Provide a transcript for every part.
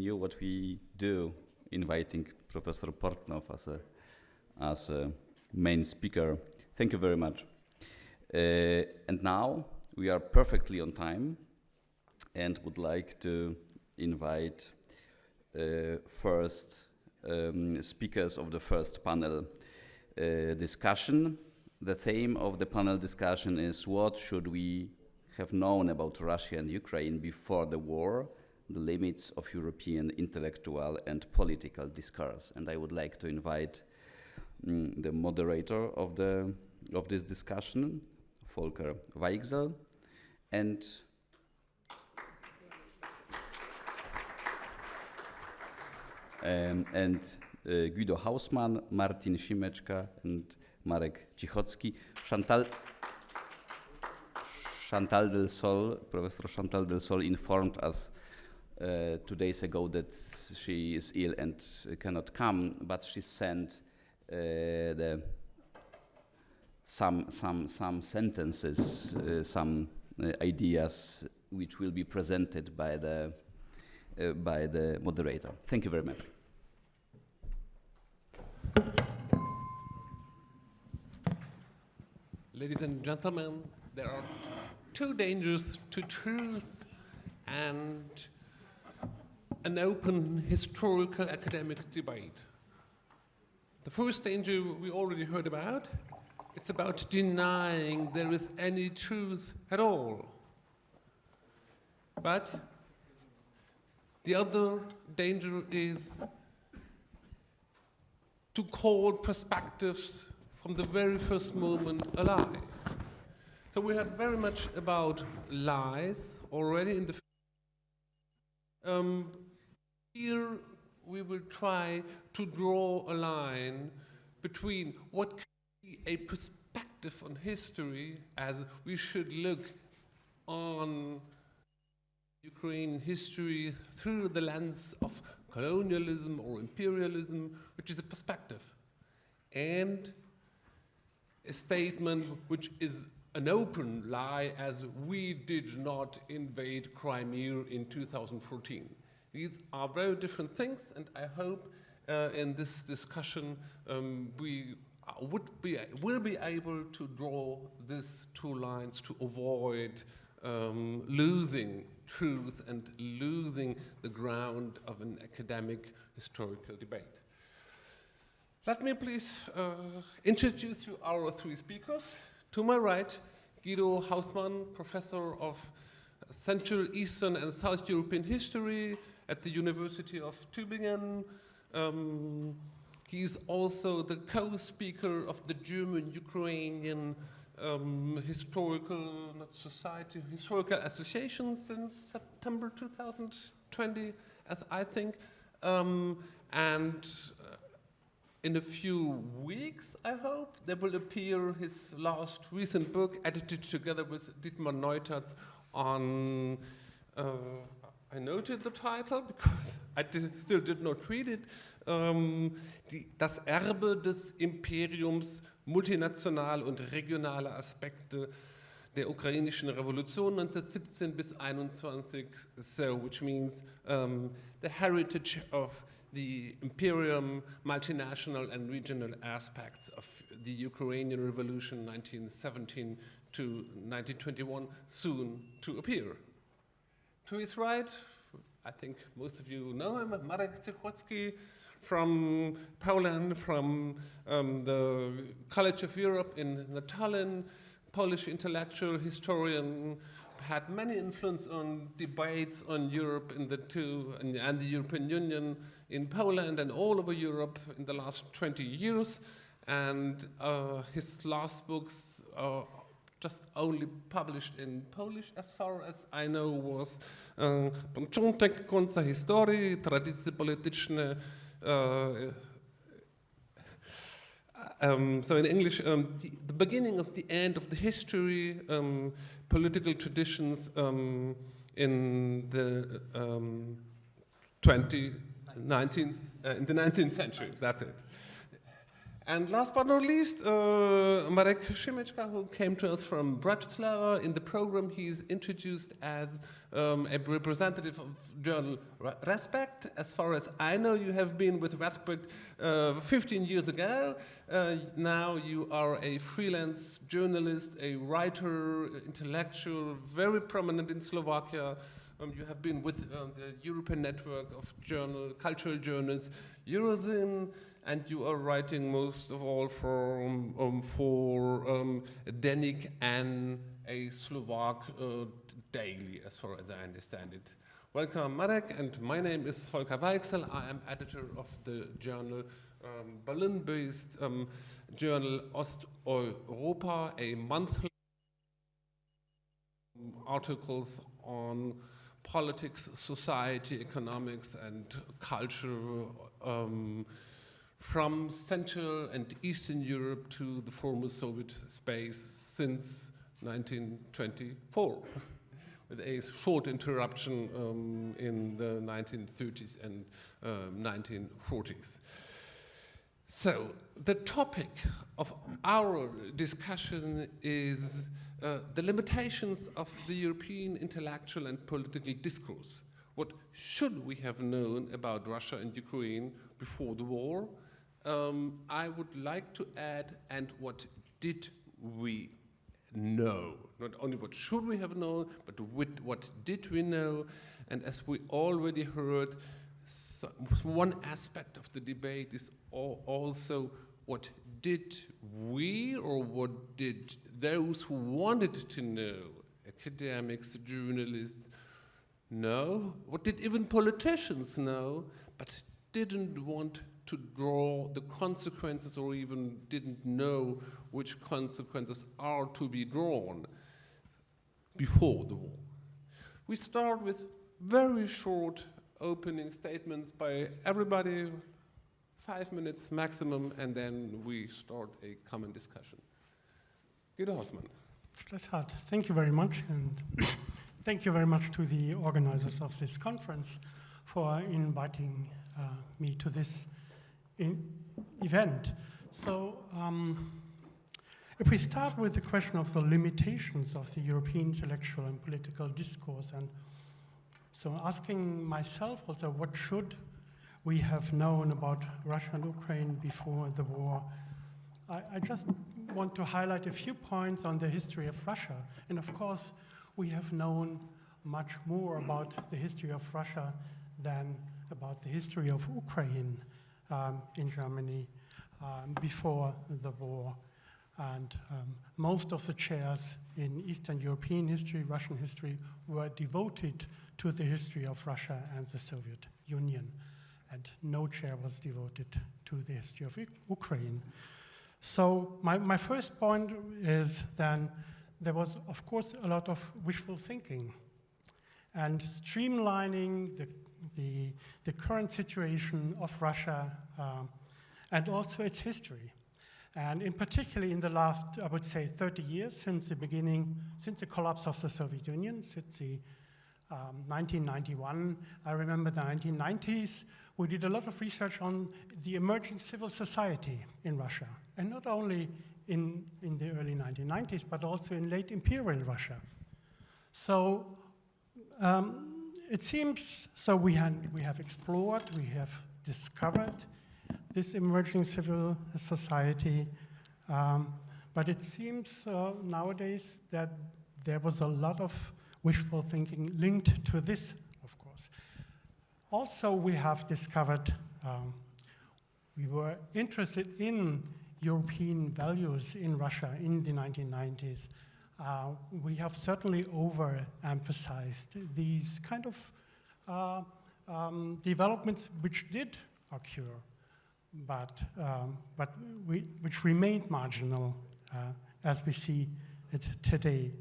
you what we do, inviting Professor Portnow as a main speaker. Thank you very much. And now we are perfectly on time and would like to invite first speakers of the first panel discussion. The theme of the panel discussion is what should we have known about Russia and Ukraine before the war, the limits of European intellectual and political discourse. And I would like to invite the moderator of this discussion, Volker Weichsel, and Guido Hausmann, Martin Šimečka, and Marek Cichocki. Chantal del Sol, Professor Chantal del Sol informed us 2 days ago that she is ill and cannot come, but she sent some sentences, some ideas which will be presented by the moderator. Thank you very much. Ladies and gentlemen, there are two dangers to truth and an open historical academic debate. The first danger we already heard about. It's about denying there is any truth at all. But the other danger is to call perspectives from the very first moment a lie. So we heard very much about lies already in the here we will try to draw a line between what can be a perspective on history, as we should look on Ukrainian history through the lens of colonialism or imperialism, which is a perspective, and a statement which is an open lie, as we did not invade Crimea in 2014. These are very different things, and I hope in this discussion we will be able to draw these two lines to avoid losing truth and losing the ground of an academic historical debate. Let me please introduce you our three speakers. To my right, Guido Hausmann, professor of Central, Eastern and South European history at the University of Tübingen. He is also the co-speaker of the German-Ukrainian Historical Association since September 2020, as I think. In a few weeks, I hope, there will appear his last recent book, edited together with Dietmar Neutartz on, I noted the title because I still did not read it, Das Erbe des Imperiums, multinationale und regionale Aspekte der ukrainischen Revolution 1917 bis 21, so which means the heritage of the imperium, multinational and regional aspects of the Ukrainian Revolution 1917 to 1921, soon to appear. To his right, I think most of you know him, Marek Cichocki from Poland, from the College of Europe in Natolin, Polish intellectual, historian, had many influence on debates on Europe and the European Union in Poland and all over Europe in the last 20 years. And his last books are just only published in Polish, as far as I know, was Początek końca historii, tradycje polityczne. So in English, the beginning of the end of the history, political traditions in the 19th century. That's it. And last but not least, Marek, who came to us from Bratislava. In the program, he's introduced as a representative of journal Respect. As far as I know, you have been with Respect 15 years ago. Now you are a freelance journalist, a writer, intellectual, very prominent in Slovakia. You have been with the European network of cultural journals, Eurozine, and you are writing most of all for Denník and a Slovak daily, as far as I understand it. Welcome, Marek, and my name is Volker Weichsel. I am editor of the journal, Berlin-based journal Osteuropa, a monthly articles on politics, society, economics, and culture from Central and Eastern Europe to the former Soviet space since 1924, with a short interruption in the 1930s and 1940s. So the topic of our discussion is the limitations of the European intellectual and political discourse. What should we have known about Russia and Ukraine before the war? I would like to add, and what did we know? Not only what should we have known, but what did we know? And as we already heard, one aspect of the debate is also what did we, or what did those who wanted to know, academics, journalists, know? What did even politicians know, but didn't want to draw the consequences, or even didn't know which consequences are to be drawn before the war? We start with very short opening statements by everybody, 5 minutes maximum, and then we start a common discussion. Guido Hausmann. Thank you very much, and thank you very much to the organizers of this conference for inviting me to this event. So if we start with the question of the limitations of the European intellectual and political discourse, and so asking myself also, what should we have known about Russia and Ukraine before the war? I just want to highlight a few points on the history of Russia. And of course, we have known much more about the history of Russia than about the history of Ukraine in Germany before the war. And most of the chairs in Eastern European history, Russian history, were devoted to the history of Russia and the Soviet Union. And no chair was devoted to the history of Ukraine. So my first point is then there was, of course, a lot of wishful thinking and streamlining the current situation of Russia and also its history. And in particular in the last, I would say, 30 years since the collapse of the Soviet Union, since the 1991, I remember the 1990s, we did a lot of research on the emerging civil society in Russia, and not only in the early 1990s, but also in late imperial Russia. So it seems, so we have explored, we have discovered this emerging civil society, but it seems nowadays that there was a lot of wishful thinking linked to this, of course. Also, we have discovered, we were interested in European values in Russia in the 1990s. We have certainly overemphasized these kind of developments which did occur, but which remained marginal as we see it today.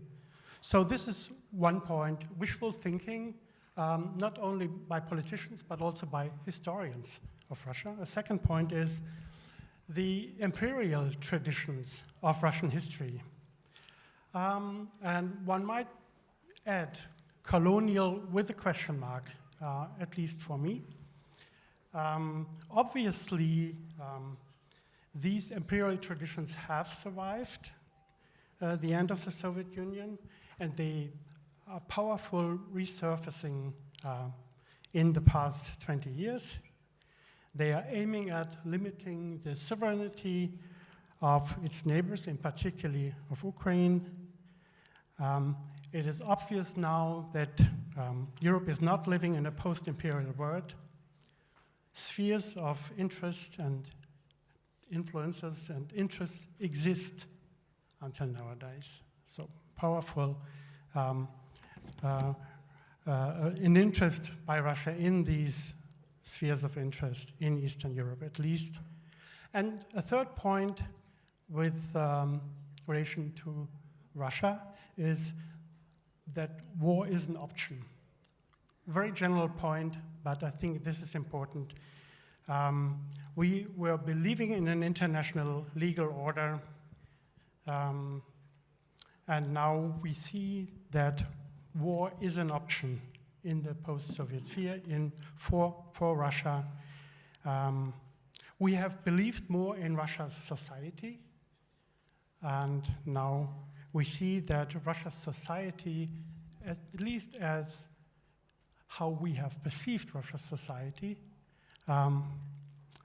So this is one point, wishful thinking, not only by politicians, but also by historians of Russia. A second point is the imperial traditions of Russian history. And one might add colonial with a question mark, at least for me. Obviously, these imperial traditions have survived the end of the Soviet Union, and they are powerful resurfacing in the past 20 years. They are aiming at limiting the sovereignty of its neighbors, in particular of Ukraine. It is obvious now that Europe is not living in a post-imperial world. Spheres of interest and influences and interests exist until nowadays. So powerful an interest by Russia in these spheres of interest in Eastern Europe, at least. And a third point with relation to Russia is that war is an option. Very general point, but I think this is important. We were believing in an international legal order, and now we see that war is an option in the post-Soviet sphere for Russia. We have believed more in Russia's society, and now we see that Russia's society, at least as how we have perceived Russia's society,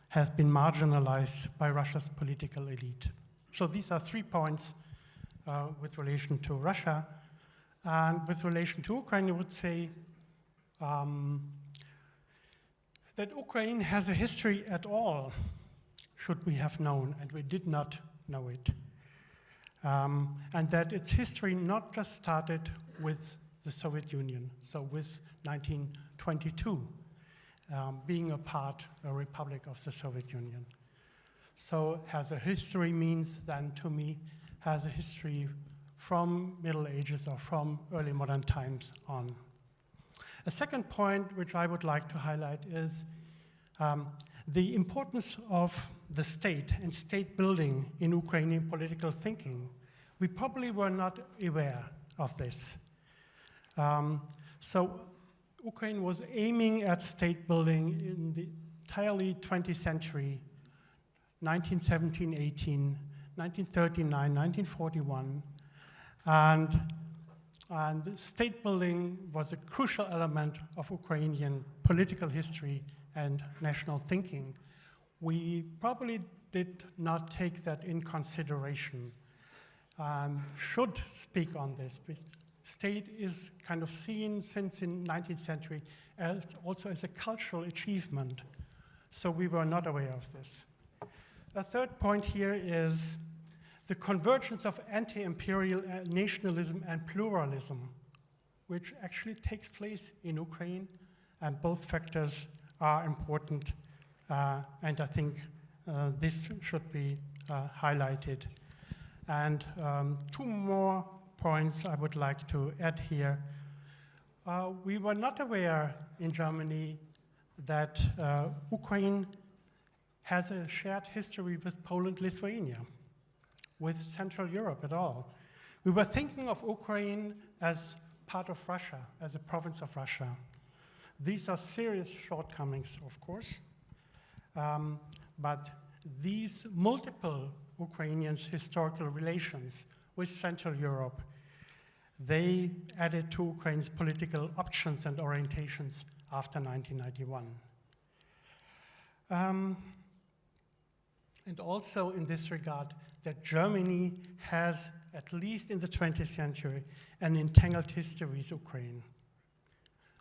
has been marginalized by Russia's political elite. So these are 3 points with relation to Russia. And with relation to Ukraine, I would say that Ukraine has a history at all, should we have known, and we did not know it. And that its history not just started with the Soviet Union, so with 1922, being a republic of the Soviet Union. So has a history means then, to me, has a history from Middle Ages or from early modern times on. A second point which I would like to highlight is the importance of the state and state building in Ukrainian political thinking. We probably were not aware of this. So Ukraine was aiming at state building in the entirely 20th century, 1917-18, 1939, 1941, and state building was a crucial element of Ukrainian political history and national thinking. We probably did not take that in consideration. Should speak on this. State is kind of seen since in 19th century also as a cultural achievement. So we were not aware of this. A third point here is the convergence of anti-imperial nationalism and pluralism, which actually takes place in Ukraine, and both factors are important, and I think this should be highlighted. And 2 more points I would like to add here. We were not aware in Germany that Ukraine has a shared history with Poland, Lithuania, with Central Europe at all. We were thinking of Ukraine as part of Russia, as a province of Russia. These are serious shortcomings, of course, but these multiple Ukrainians' historical relations with Central Europe, they added to Ukraine's political options and orientations after 1991. And also in this regard, that Germany has, at least in the 20th century, an entangled history with Ukraine,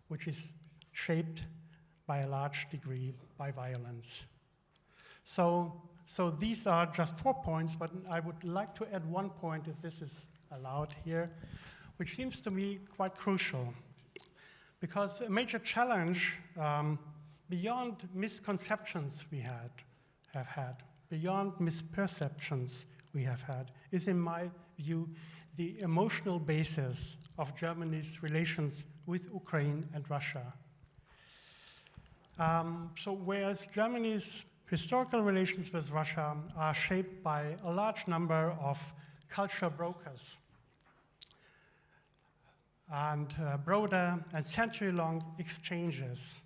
which is shaped by a large degree by violence. So these are just 4 points, but I would like to add 1 point, if this is allowed here, which seems to me quite crucial. Because a major challenge beyond misconceptions we have had, beyond misperceptions we have had, is, in my view, the emotional basis of Germany's relations with Ukraine and Russia. So whereas Germany's historical relations with Russia are shaped by a large number of cultural brokers and broader and century-long exchanges,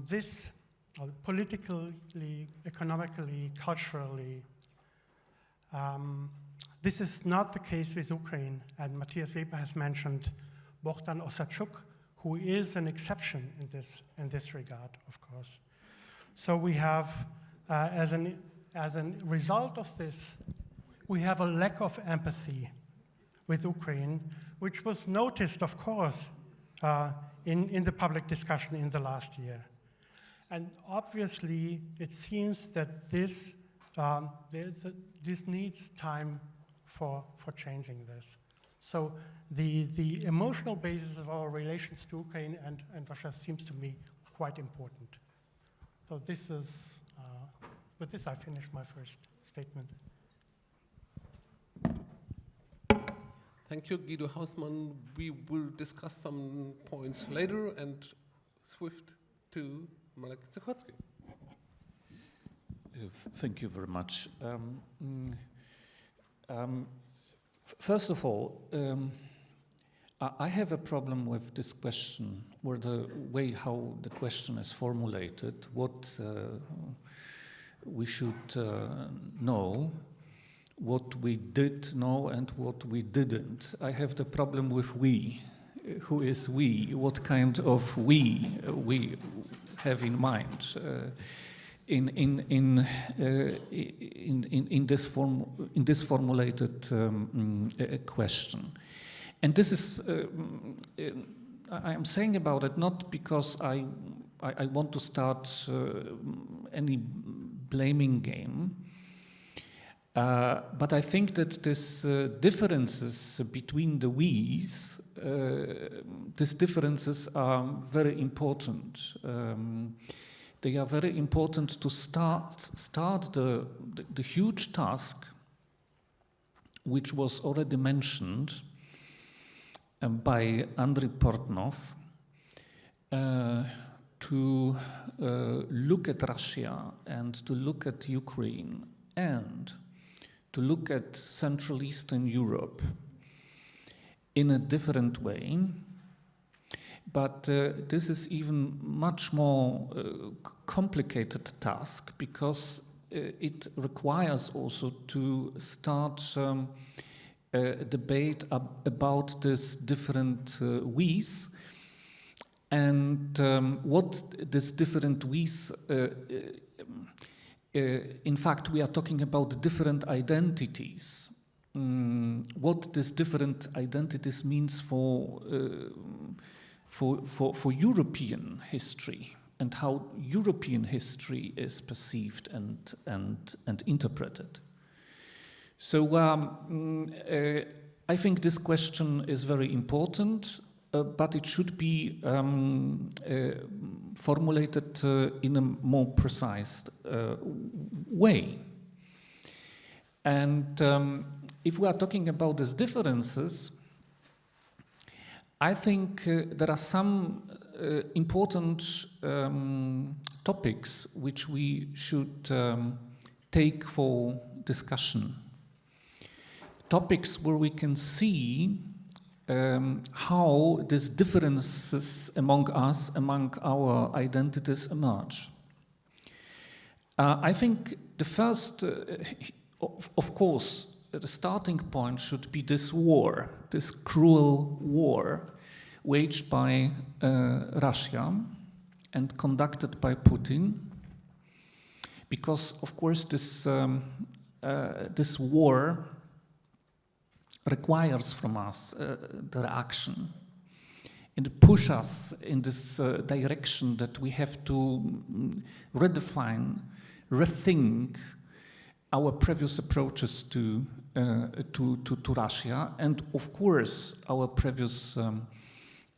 this politically, economically, culturally. This is not the case with Ukraine, and Matthias Weber has mentioned Bogdan Ossadchuk, who is an exception in this regard, of course. So we have, as a result of this, we have a lack of empathy with Ukraine, which was noticed, of course, in the public discussion in the last year. And obviously, it seems that this needs time for changing this. So the emotional basis of our relations to Ukraine and Russia seems to me quite important. So this is, with this I finish my first statement. Thank you, Guido Hausmann. We will discuss some points later and swift to Marek Cichocki. Thank you very much. First of all, I have a problem with this question, or the way how the question is formulated, what we should know, what we did know and what we didn't. I have the problem with we. Who is we? What kind of we have in mind in this formulated question? And this is I am saying about it not because I want to start any blaming game. But I think that these differences between the we's, these differences are very important. They are very important to start the huge task, which was already mentioned by Andriy Portnov, to look at Russia and to look at Ukraine and to look at Central Eastern Europe in a different way. But this is even much more complicated task because it requires also to start a debate about these different we's and what these different we's in fact, we are talking about different identities. What these different identities means for European history and how European history is perceived and interpreted. So I think this question is very important, but it should be formulated in a more precise way. And if we are talking about these differences, I think there are some important topics which we should take for discussion. Topics where we can see how these differences among us, among our identities emerge. I think the first, of course, the starting point should be this war, this cruel war waged by Russia and conducted by Putin, because, of course, this war requires from us the reaction and push us in this direction that we have to redefine, rethink our previous approaches to Russia and, of course, our previous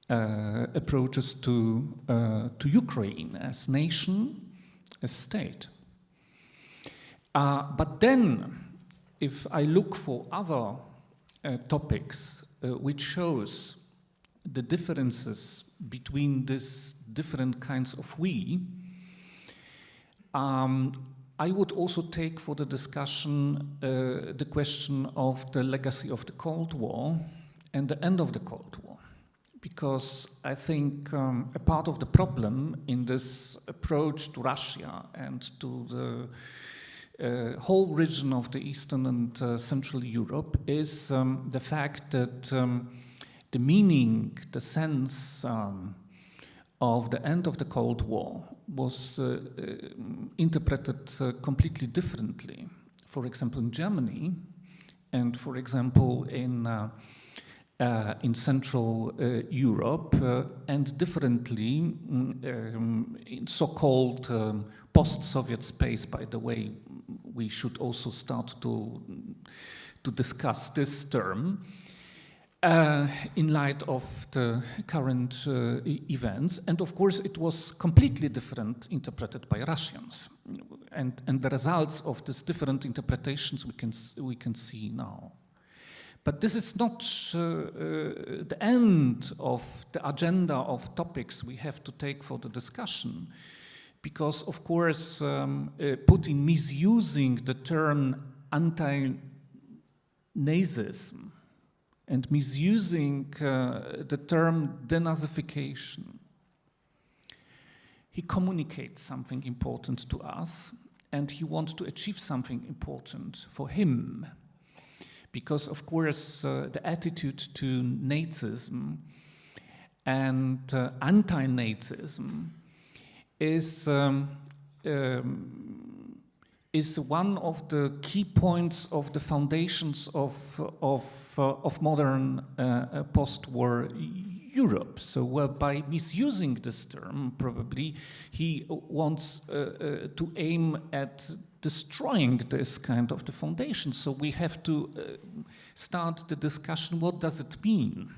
approaches to Ukraine as nation, as state. But then, if I look for other topics which shows the differences between these different kinds of we, I would also take for the discussion the question of the legacy of the Cold War and the end of the Cold War, because I think a part of the problem in this approach to Russia and to the whole region of the Eastern and Central Europe is the fact that the meaning, the sense of the end of the Cold War was interpreted completely differently. For example, in Germany, and for example, in Central Europe, and differently in so-called post-Soviet space. By the way, we should also start to discuss this term in light of the current events. And of course, it was completely different interpreted by Russians. And the results of these different interpretations we can see now. But this is not the end of the agenda of topics we have to take for the discussion, because, of course, Putin misusing the term anti-Nazism and misusing the term denazification, he communicates something important to us, and he wants to achieve something important for him. Because, of course, the attitude to Nazism and anti-Nazism is one of the key points of the foundations of modern post-war Europe. So by misusing this term, probably he wants to aim at destroying this kind of the foundation. So we have to start the discussion, what does it mean,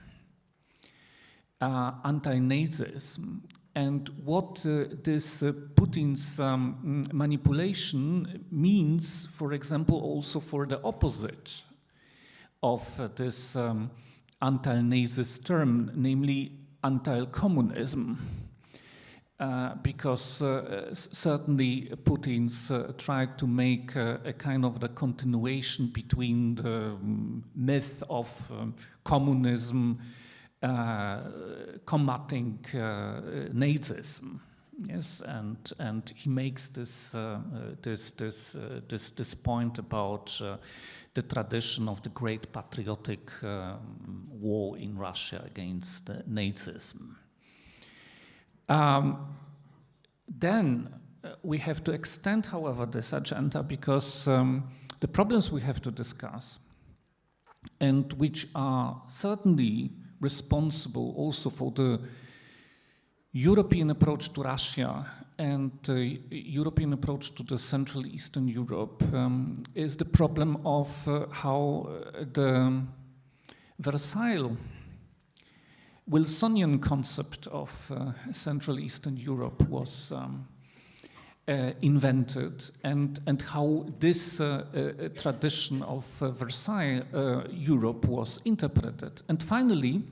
anti-Nazism, and what this Putin's manipulation means, for example, also for the opposite of this anti-Nazist term, namely anti-communism. Because certainly Putin's tried to make a kind of the continuation between the myth of communism combating Nazism, yes, and he makes this point about the tradition of the great patriotic war in Russia against Nazism. Then we have to extend, however, this agenda, because the problems we have to discuss, and which are certainly responsible also for the European approach to Russia and the European approach to the Central Eastern Europe, is the problem of how the Versailles Wilsonian concept of Central Eastern Europe was invented, and how this tradition of Versailles Europe was interpreted. And finally,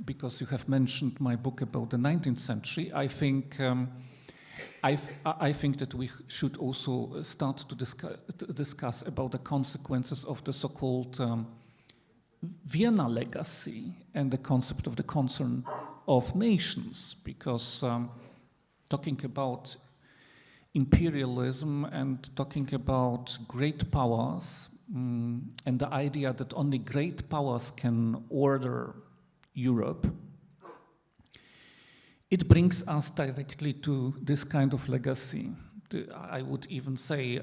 because you have mentioned my book about the 19th century, I think that we should also start to discuss about the consequences of the so-called Vienna legacy and the concept of the concern of nations, because talking about imperialism and talking about great powers and the idea that only great powers can order Europe, it brings us directly to this kind of legacy. I would even say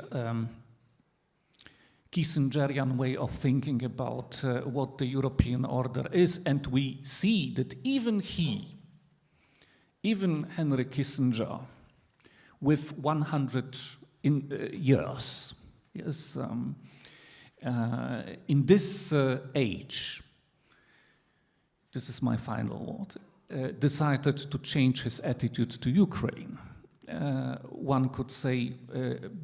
Kissingerian way of thinking about what the European order is, and we see that even Henry Kissinger, with 100 years, yes, in this age, this is my final word, decided to change his attitude to Ukraine. One could say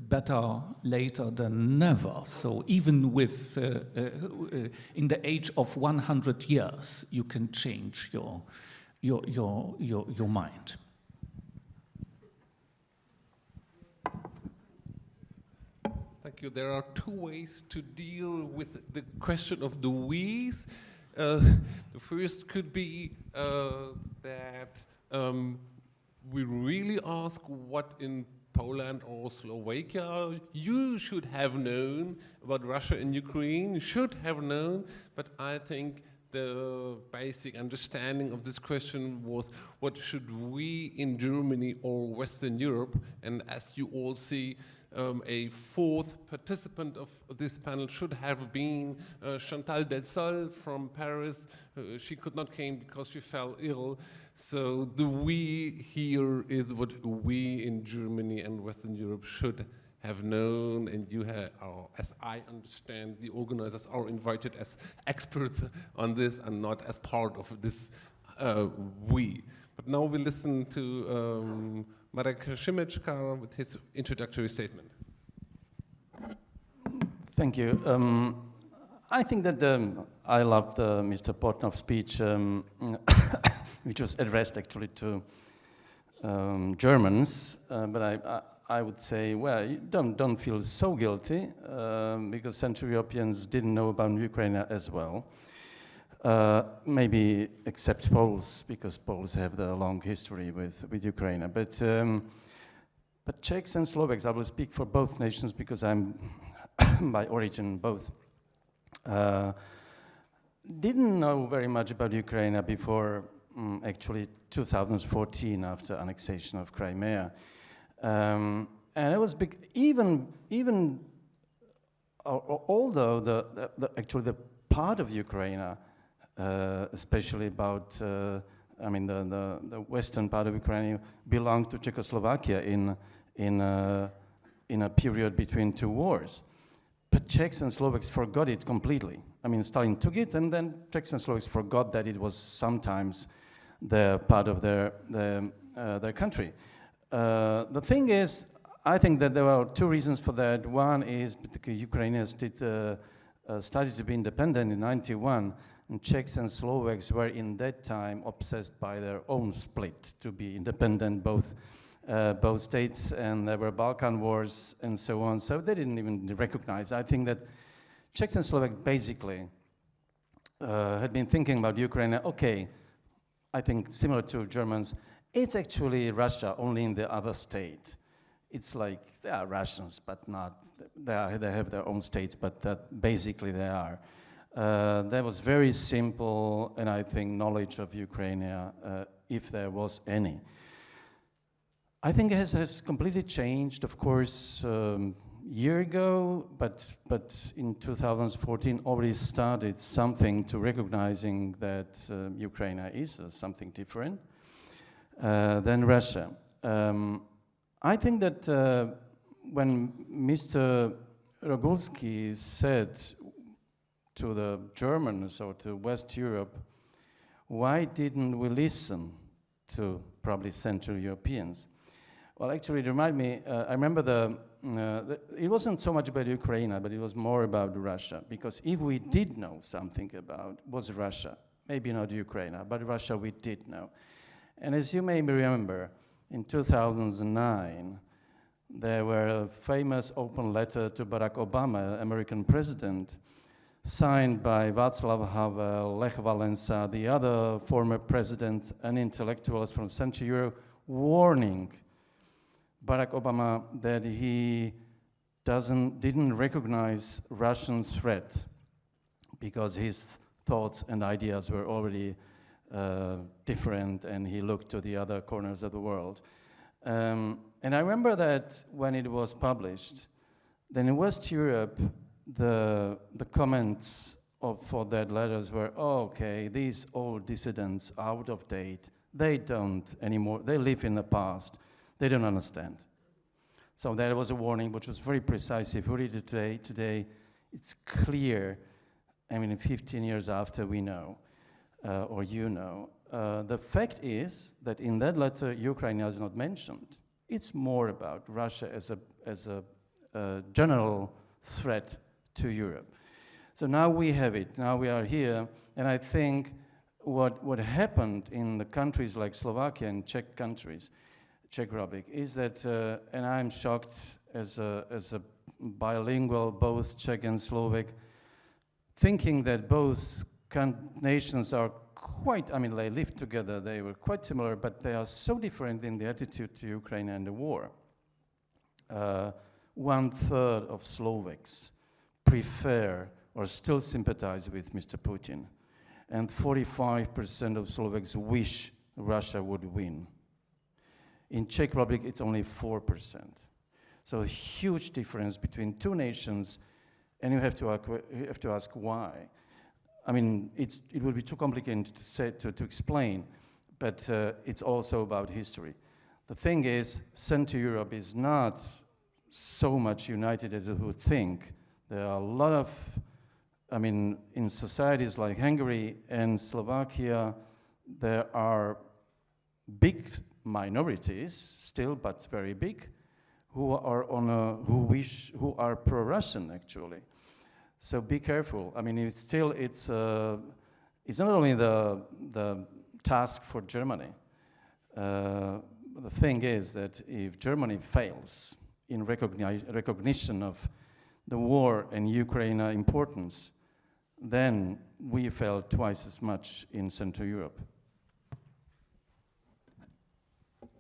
better later than never. So even with in the age of 100 years, you can change your mind. Thank you. There are two ways to deal with the question of the we's. The first could be that we really ask what in Poland or Slovakia you should have known about Russia and Ukraine, should have known, but I think the basic understanding of this question was what should we in Germany or Western Europe, and as you all see, a fourth participant of this panel should have been Chantal Del Sol from Paris. She could not came because she fell ill. So the we here is what we in Germany and Western Europe should have known, and you have, as I understand, the organizers are invited as experts on this and not as part of this we. But now we listen to Marek Šimečka with his introductory statement. Thank you. I think that I loved Mr. Portnov's speech, which was addressed actually to Germans, but I would say, well, you don't feel so guilty because Central Europeans didn't know about Ukraine as well. Maybe except Poles, because Poles have the long history with Ukraine. But Czechs and Slovaks, I will speak for both nations because I'm by origin both, didn't know very much about Ukraine before actually 2014 after annexation of Crimea. And it was big, even although actually the part of Ukraine, especially about, I mean, the western part of Ukraine belonged to Czechoslovakia in a period between two wars. But Czechs and Slovaks forgot it completely. I mean, Stalin took it, and then Czechs and Slovaks forgot that it was sometimes the part of their country. The thing is, I think that there are two reasons for that. One is because Ukrainians started to be independent in '91, and Czechs and Slovaks were in that time obsessed by their own split to be independent, both states, and there were Balkan wars and so on, so they didn't even recognize. I think that Czechs and Slovaks basically had been thinking about Ukraine, okay, I think similar to Germans, it's actually Russia, only in the other state. It's like they are Russians, but not, they have their own states, but that basically they are. That was very simple, and I think knowledge of Ukraine, if there was any. I think it has completely changed, of course, year ago, but in 2014 already started something to recognizing that Ukraine is something different than Russia. I think that when Mr. Rogulski said to the Germans or to West Europe, why didn't we listen to probably Central Europeans? Well, actually, it reminded me, I remember it wasn't so much about Ukraine, but it was more about Russia, because if we did know something about, was Russia, maybe not Ukraine, but Russia we did know. And as you may remember, in 2009, there were a famous open letter to Barack Obama, American president, signed by Václav Havel, Lech Walesa, the other former presidents and intellectuals from Central Europe, warning Barack Obama that he didn't recognize Russian threat because his thoughts and ideas were already different, and he looked to the other corners of the world. And I remember that when it was published, then in West Europe, the comments for that letters were, oh, okay, these old dissidents are out of date. They don't anymore, they live in the past. They don't understand. So there was a warning, which was very precise. If you read it today, it's clear. I mean, 15 years after we know, or you know. The fact is that in that letter, Ukraine is not mentioned. It's more about Russia as a general threat to Europe. So now we have it. Now we are here, and I think what happened in the countries like Slovakia and Czech Republic is that, and I'm shocked as a bilingual, both Czech and Slovak, thinking that both nations are quite, I mean, they lived together, they were quite similar, but they are so different in the attitude to Ukraine and the war. 1/3 of Slovaks prefer or still sympathize with Mr. Putin, and 45% of Slovaks wish Russia would win. In Czech Republic, it's only 4%. So a huge difference between two nations, and you have to ask why. I mean, it would be too complicated to say, to explain, but it's also about history. The thing is, Central Europe is not so much united as you would think. There are a lot of, I mean, in societies like Hungary and Slovakia, there are big minorities still, but very big, who are who are pro-Russian actually. So be careful. I mean, it's not only the task for Germany. The thing is that if Germany fails in recognition of the war and Ukraine importance, then we fail twice as much in Central Europe.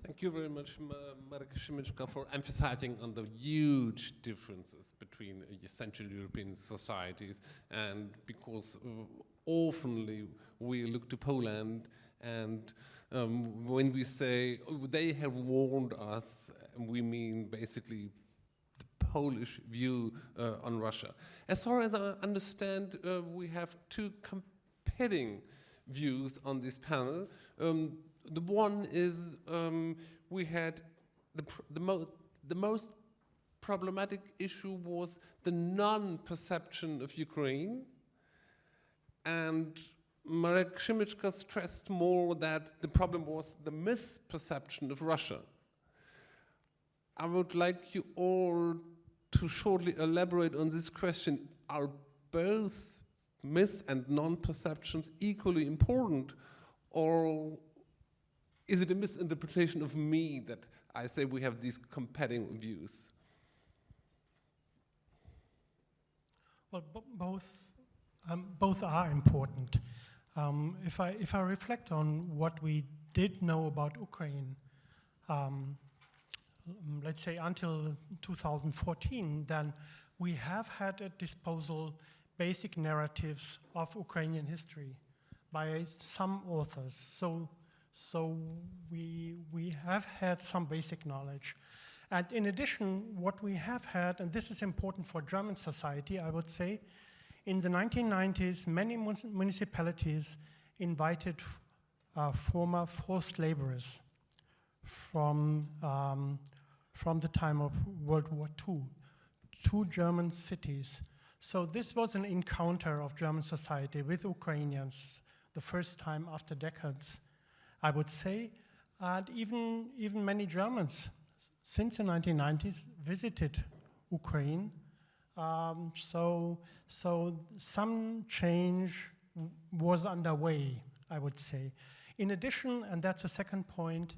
Thank you very much, Marek Šimečka, for emphasizing on the huge differences between Central European societies, and because often we look to Poland, and when we say they have warned us, we mean basically the Polish view on Russia. As far as I understand, we have two competing views on this panel. The one is we had the most problematic issue was the non-perception of Ukraine, and Marek Šimečka stressed more that the problem was the misperception of Russia. I would like you all to shortly elaborate on this question. Are both mis- and non-perceptions equally important, or is it a misinterpretation of me that I say we have these competing views? Well, both are important. If I reflect on what we did know about Ukraine, let's say until 2014, then we have had at disposal basic narratives of Ukrainian history by some authors. So we have had some basic knowledge. And in addition, what we have had, and this is important for German society, I would say, in the 1990s, many municipalities invited former forced laborers from the time of World War II to German cities. So this was an encounter of German society with Ukrainians, the first time after decades, I would say. And even many Germans since the 1990s visited Ukraine. So some change was underway, I would say. In addition, and that's a second point,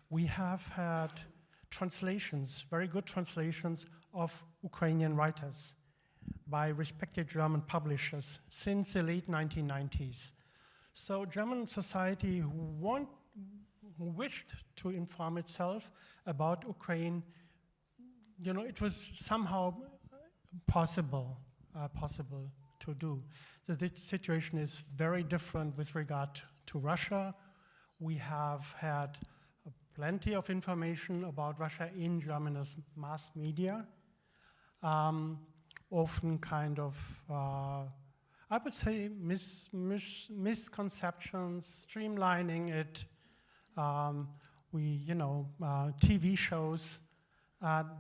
we have had translations, very good translations of Ukrainian writers by respected German publishers since the late 1990s. So German society who wished to inform itself about Ukraine, you know, it was somehow possible to do. The situation is very different with regard to Russia. We have had plenty of information about Russia in German mass media, often kind of, I would say, misconceptions, streamlining it. TV shows,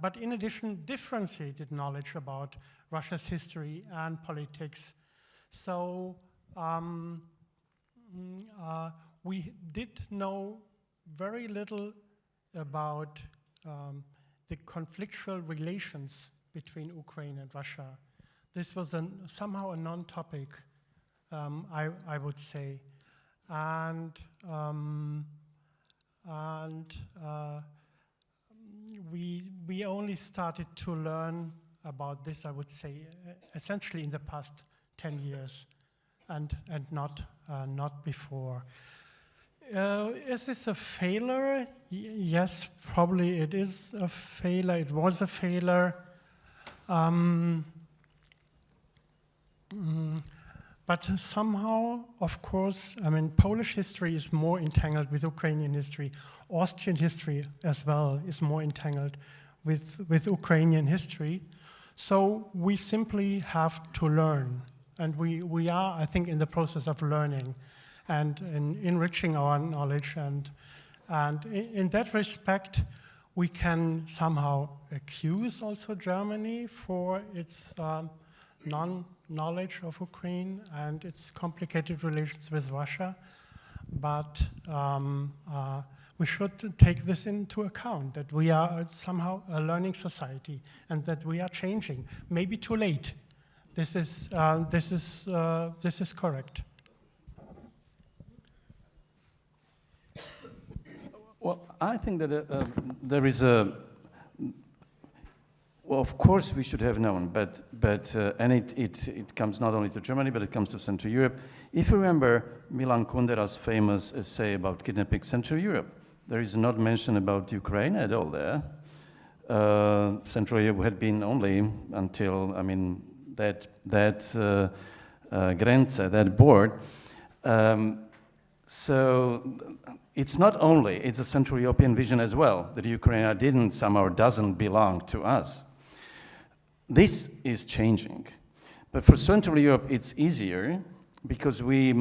but in addition, differentiated knowledge about Russia's history and politics. So we did know very little about the conflictual relations between Ukraine and Russia. This was somehow a non-topic, I would say. And we only started to learn about this, I would say, essentially in the past 10 years. and not before. Is this a failure? Yes, probably it is a failure. It was a failure. But somehow, of course, I mean, Polish history is more entangled with Ukrainian history. Austrian history as well is more entangled with Ukrainian history. So we simply have to learn. And we are, I think, in the process of learning and in enriching our knowledge. And in that respect, we can somehow accuse also Germany for its non-knowledge of Ukraine and its complicated relations with Russia. But we should take this into account, that we are somehow a learning society and that we are changing. Maybe too late. This is correct. Well, I think that there is a. Well, of course, we should have known, but and it comes not only to Germany, but it comes to Central Europe. If you remember Milan Kundera's famous essay about kidnapping Central Europe, there is not mention about Ukraine at all there. Central Europe had been only until, I mean, that Grenze, that board. So it's not only, it's a Central European vision as well, that Ukraine doesn't belong to us. This is changing. But for Central Europe, it's easier because we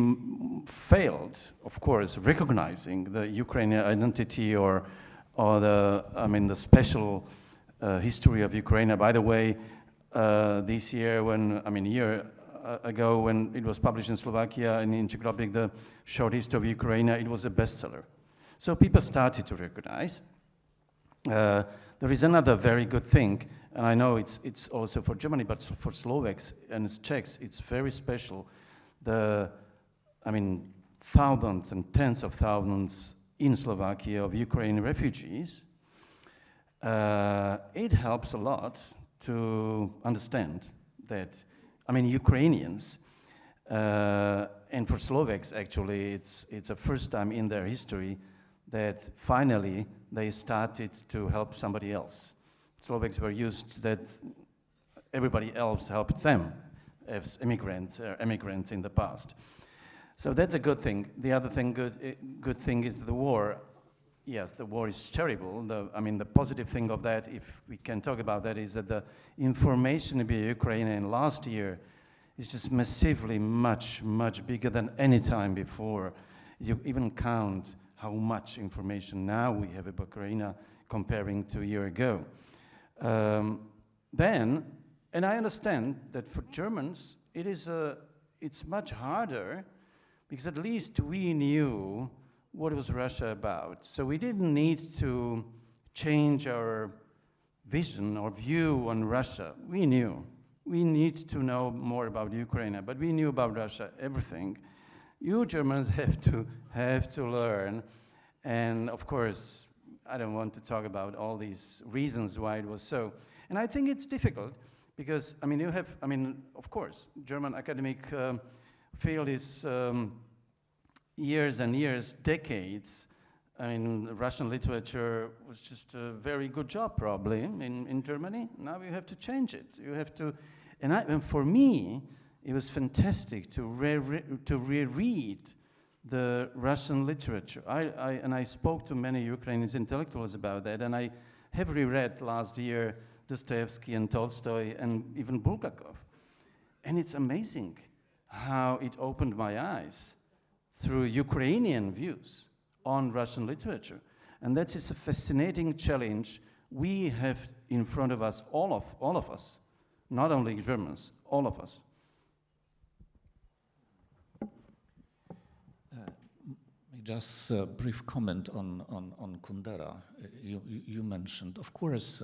failed, of course, recognizing the Ukrainian identity or the special history of Ukraine. By the way, this year, a year ago, when it was published in Slovakia and in Czech Republic, the short history of Ukraine, it was a bestseller. So people started to recognize. There is another very good thing, and I know it's also for Germany, but for Slovaks and Czechs, it's very special. Thousands and tens of thousands in Slovakia of Ukrainian refugees. It helps a lot to understand that, Ukrainians, and for Slovaks actually, it's the first time in their history that finally they started to help somebody else. Slovaks were used that everybody else helped them as immigrants in the past. So that's a good thing. The other thing, good thing is the war. Yes, the war is terrible. The positive thing of that, if we can talk about that, is that the information about Ukraine in last year is just massively much bigger than any time before. You even count how much information now we have about Ukraine comparing to a year ago. And I understand that for Germans, it's much harder because at least we knew what was Russia about. So we didn't need to change our vision or view on Russia. We knew. We need to know more about Ukraine, but we knew about Russia, everything. You Germans have to learn. And of course, I don't want to talk about all these reasons why it was so. And I think it's difficult because, of course, German academic field is years and years, decades. Russian literature was just a very good job probably in Germany. Now you have to change it. You have to, and for me, it was fantastic to reread the Russian literature. I spoke to many Ukrainian intellectuals about that, and I have reread last year Dostoevsky and Tolstoy and even Bulgakov. And it's amazing how it opened my eyes through Ukrainian views on Russian literature. And that is a fascinating challenge we have in front of us, all of us, not only Germans, all of us. Just a brief comment on Kundera. You mentioned, of course,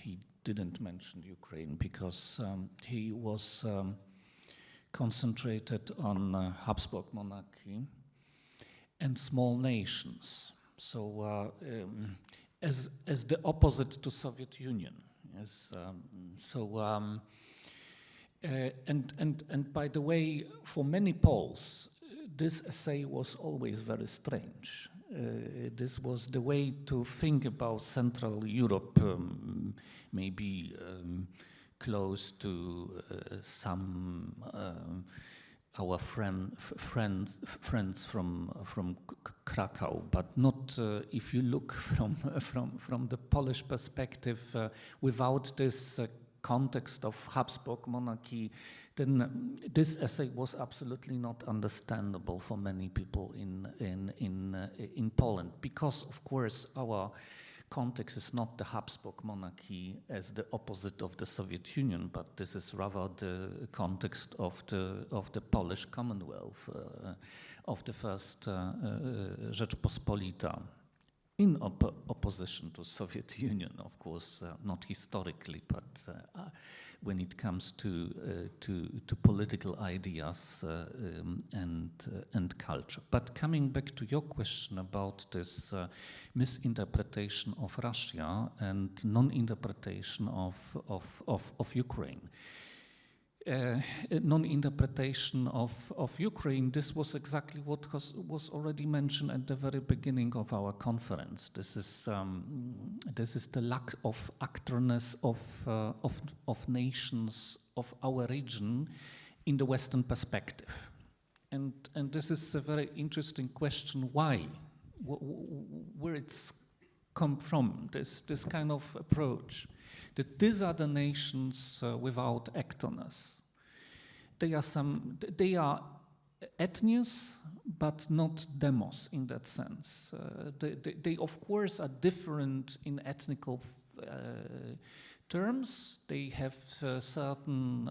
he didn't mention Ukraine because he was concentrated on Habsburg monarchy and small nations. So as the opposite to Soviet Union. Yes. And by the way, for many Poles, this essay was always very strange. This was the way to think about Central Europe, maybe close to some our friends from Krakow, but not if you look from the Polish perspective, without this context of Habsburg monarchy, then this essay was absolutely not understandable for many people in Poland, because of course our context is not the Habsburg monarchy as the opposite of the Soviet Union, but this is rather the context of the Polish Commonwealth, of the First Rzeczpospolita, in opposition to Soviet Union, of course, not historically, but when it comes to political ideas and culture. But coming back to your question about this misinterpretation of Russia and non-interpretation of Ukraine. Non-interpretation of Ukraine, this was exactly what was already mentioned at the very beginning of our conference. This is the lack of actorness of nations of our region in the Western perspective, and this is a very interesting question. Why? Where it's come from? This kind of approach. That these are the nations without actorness. They are ethnies, but not demos in that sense. They of course are different in ethnical terms. They have certain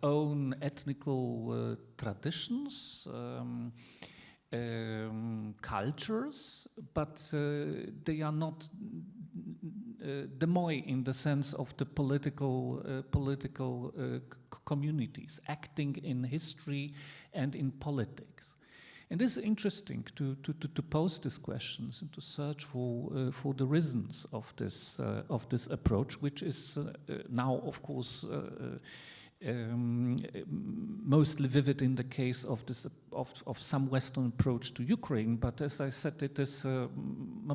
own ethnical traditions, cultures, but they are not demoi in the sense of the political communities acting in history and in politics. And this is interesting to pose these questions and to search for the reasons of this approach, which is now, of course, mostly vivid in the case of some Western approach to Ukraine. But as I said, it is a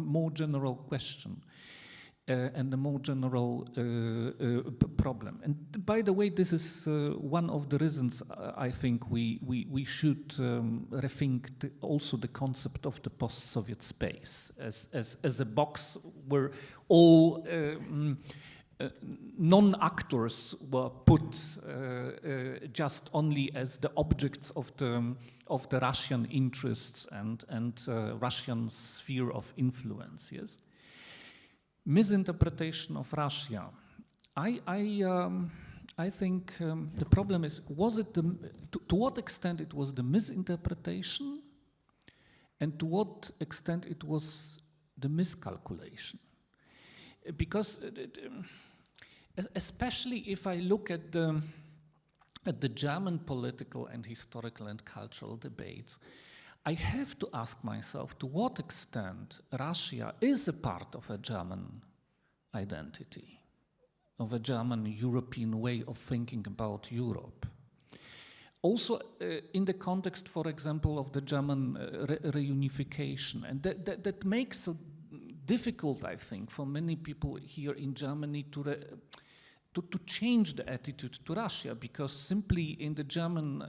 more general question. And a more general problem. And by the way, this is one of the reasons I think we should rethink also the concept of the post-Soviet space as a box where all non-actors were put just only as the objects of the Russian interests and Russian sphere of influence. Yes. Misinterpretation of Russia. I think the problem is, was it to what extent it was the misinterpretation, and to what extent it was the miscalculation? Because especially if I look at the German political and historical and cultural debates, I have to ask myself to what extent Russia is a part of a German identity, of a German European way of thinking about Europe. Also in the context, for example, of the German reunification. And that makes it difficult, I think, for many people here in Germany to change the attitude to Russia, because simply in the German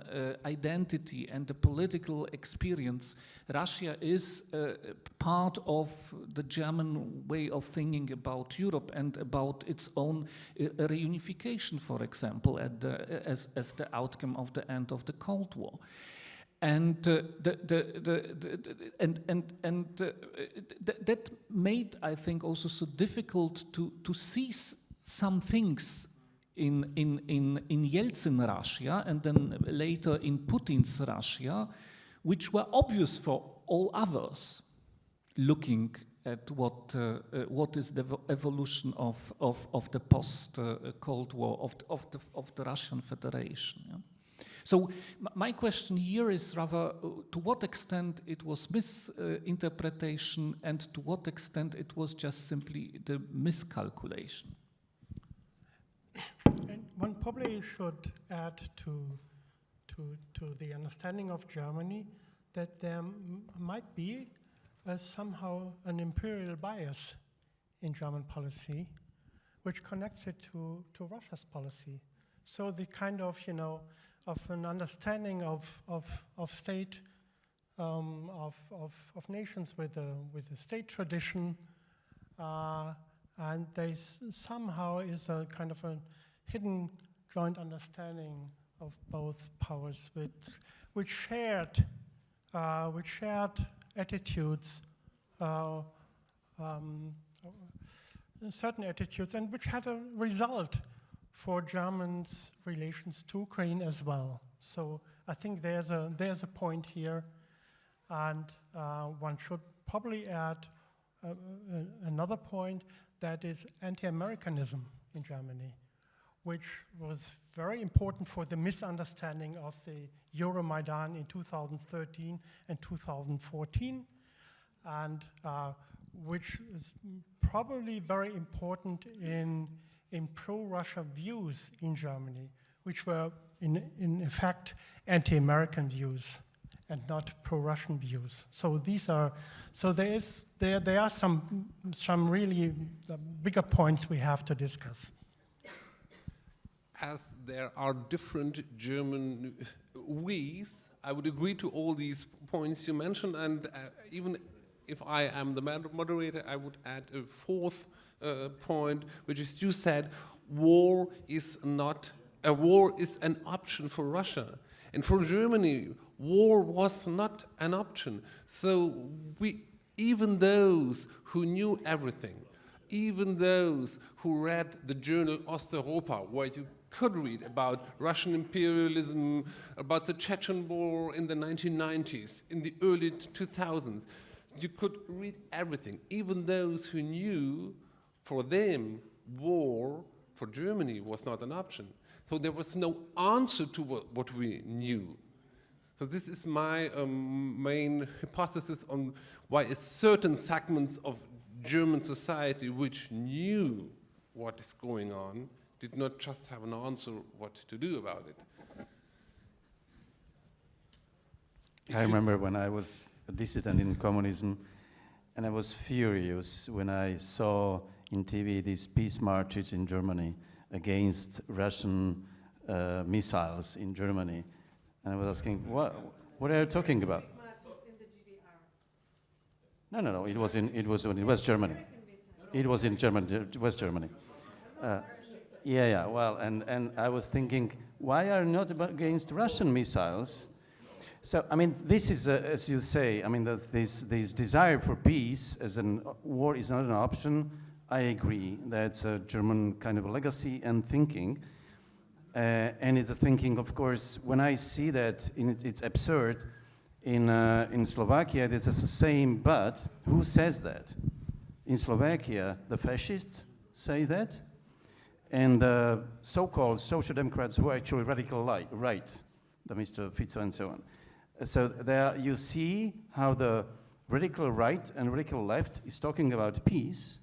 identity and the political experience, Russia is part of the German way of thinking about Europe and about its own reunification, for example, as the outcome of the end of the Cold War. And that made, I think, also so difficult to see some things in Yeltsin Russia and then later in Putin's Russia, which were obvious for all others, looking at what is the evolution of the post-Cold War of the Russian Federation. Yeah? So my question here is rather to what extent it was misinterpretation and to what extent it was just simply the miscalculation. And one probably should add to the understanding of Germany that there might be somehow an imperial bias in German policy, which connects it to Russia's policy. So the kind of, of an understanding of state, of nations with a state tradition, and there somehow is a kind of a hidden joint understanding of both powers with shared attitudes, certain attitudes, and which had a result for Germans' relations to Ukraine as well. So I think there's a point here, and one should probably add another point, that is anti-Americanism in Germany, which was very important for the misunderstanding of the Euromaidan in 2013 and 2014, and which is probably very important in pro-Russia views in Germany, which were in effect anti-American views and not pro-Russian views. So there are some really bigger points we have to discuss. As there are different German ways, I would agree to all these points you mentioned, and even if I am the moderator, I would add a fourth point, which is you said war is an option for Russia, and for Germany war was not an option. So even those who knew everything, even those who read the journal Osteuropa, where you could read about Russian imperialism, about the Chechen War in the 1990s, in the early 2000s, you could read everything. Even those who knew, for them, war for Germany was not an option. So there was no answer to what we knew. So this is my main hypothesis on why a certain segments of German society which knew what is going on did not just have an answer what to do about it. I remember when I was a dissident in communism, and I was furious when I saw in TV these peace marches in Germany against Russian missiles in Germany. And I was asking, what are you talking about? No, it was West Germany. It was in Germany, West Germany. Yeah, well, and I was thinking, why are you not against Russian missiles? So, I mean, this is, as you say, I mean, this desire for peace as war is not an option. I agree. That's a German kind of legacy and thinking. And it's a thinking, of course, when I see that it's absurd. In Slovakia, this is the same, but who says that? In Slovakia, the fascists say that, and the so-called social democrats who are actually radical right, the Mr. Fico and so on. So there you see how the radical right and radical left is talking about peace,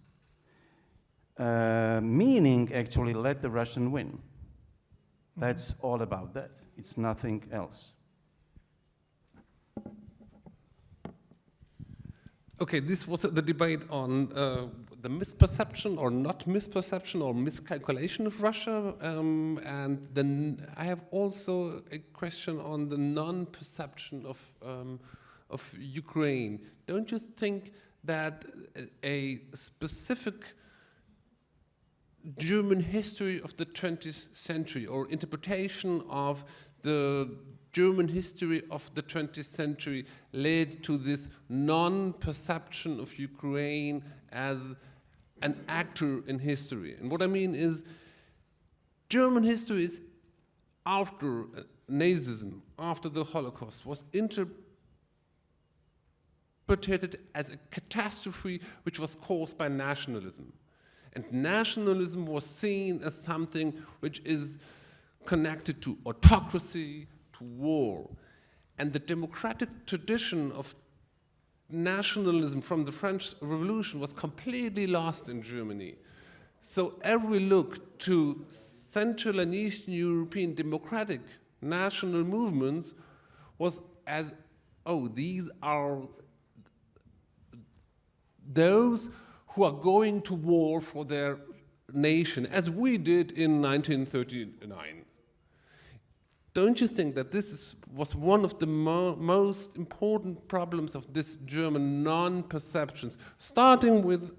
meaning actually let the Russian win. That's all about that. It's nothing else. Okay, this was the debate on the misperception or not misperception or miscalculation of Russia. And then I have also a question on the non-perception of Ukraine. Don't you think that a specific German history of the 20th century or interpretation of the German history of the 20th century led to this non-perception of Ukraine as an actor in history? And what I mean is, German history is after Nazism, after the Holocaust, was interpreted as a catastrophe which was caused by nationalism. And nationalism was seen as something which is connected to autocracy, to war. And the democratic tradition of nationalism from the French Revolution was completely lost in Germany. So every look to Central and Eastern European democratic national movements was as, oh, these are those who are going to war for their nation, as we did in 1939. Don't you think that this was one of the most important problems of this German non-perceptions, starting with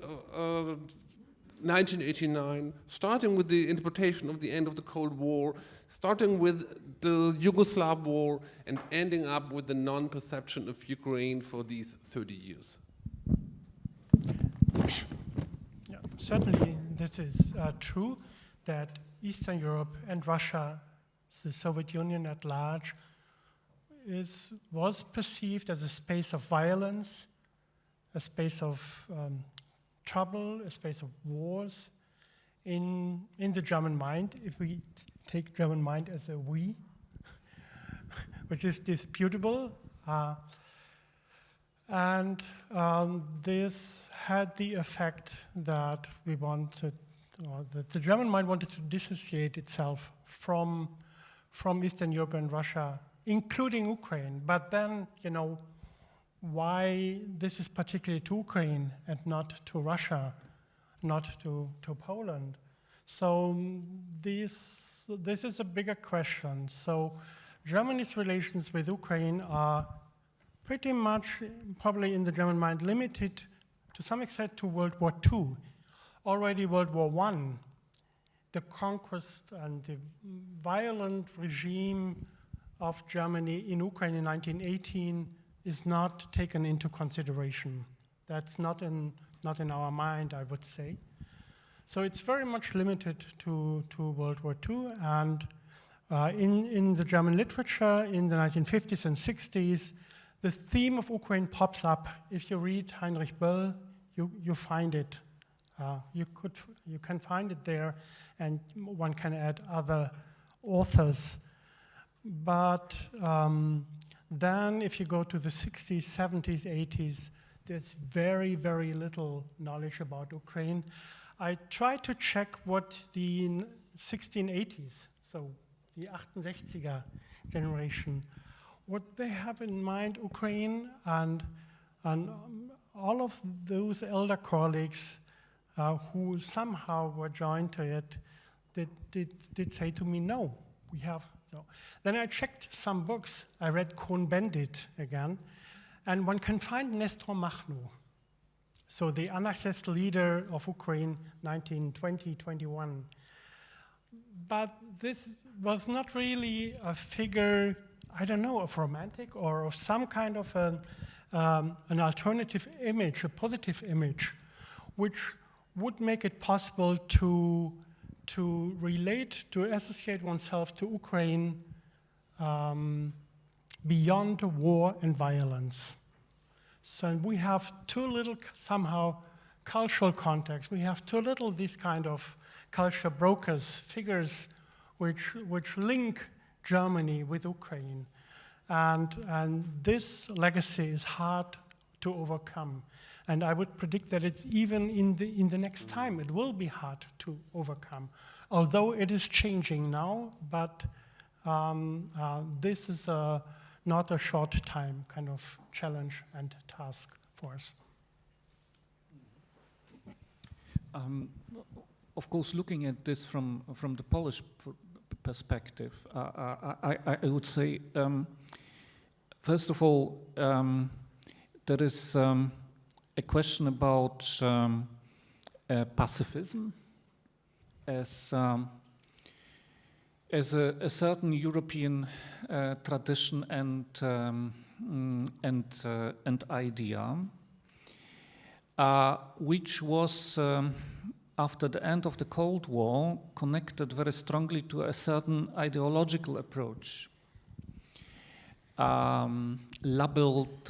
1989, starting with the interpretation of the end of the Cold War, starting with the Yugoslav war, and ending up with the non-perception of Ukraine for these 30 years? Yeah, certainly this is true, that Eastern Europe and Russia, the Soviet Union at large, was perceived as a space of violence, a space of trouble, a space of wars in the German mind, if we take German mind as a we, which is disputable. And this had the effect that we wanted, or that the German mind wanted to dissociate itself from Eastern Europe and Russia, including Ukraine. But then, you know, why this is particularly to Ukraine and not to Russia, not to Poland. So this is a bigger question. So Germany's relations with Ukraine are pretty much, probably in the German mind, limited to some extent to World War II. Already World War I, the conquest and the violent regime of Germany in Ukraine in 1918 is not taken into consideration. That's not in our mind, I would say. So it's very much limited to World War II, and in the German literature in the 1950s and 60s, the theme of Ukraine pops up. If you read Heinrich Böll, you find it. You can find it there, and one can add other authors. But then if you go to the 60s, 70s, 80s, there's very, very little knowledge about Ukraine. I tried to check what the 1680s, so the 68er generation, what they have in mind, Ukraine, and all of those elder colleagues who somehow were joined to it did say to me, no, we have. No. Then I checked some books. I read Cohn-Bendit again, and one can find Nestor Makhno, so the anarchist leader of Ukraine, 1920-21. But this was not really a figure, I don't know, of romantic or of some kind of an alternative image, a positive image, which would make it possible to relate, to associate oneself to Ukraine beyond war and violence. So we have too little, somehow, cultural context. We have too little these kind of culture brokers, figures which link Germany with Ukraine. And this legacy is hard to overcome. And I would predict that it's even in the next time, it will be hard to overcome. Although it is changing now, but this is not a short time kind of challenge and task for us. Of course, looking at this from the Polish perspective, I would say, first of all, there is a question about pacifism as a certain European tradition and idea, which was after the end of the Cold War connected very strongly to a certain ideological approach, labeled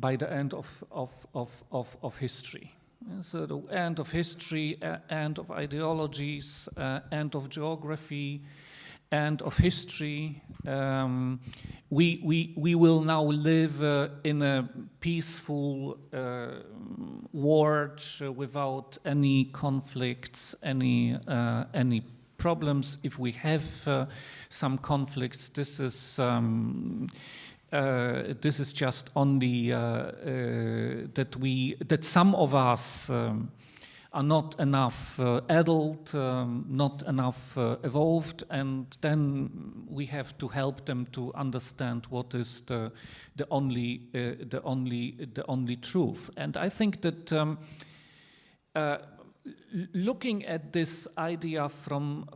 by the end of history. So the end of history, end of ideologies, end of geography, and of history. We will now live in a peaceful world without any conflicts, any problems. If we have some conflicts, this is just only that some of us are not enough adult, not enough evolved, and then we have to help them to understand what is the only truth. And I think that looking at this idea from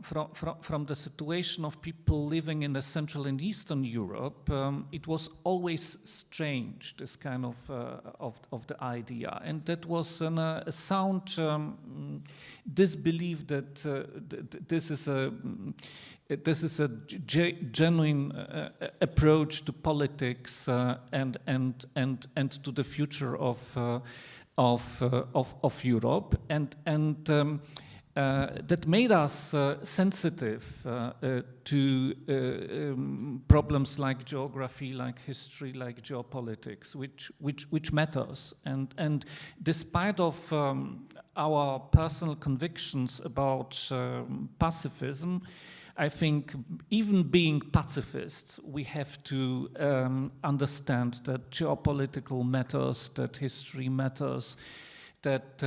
the situation of people living in the Central and Eastern Europe, it was always strange, this kind of the idea, and that was a sound disbelief that this is a genuine approach to politics and to the future of Europe, and that made us sensitive to problems like geography, like history, like geopolitics, which matters. And despite of our personal convictions about pacifism, I think even being pacifists, we have to understand that geopolitical matters, that history matters, that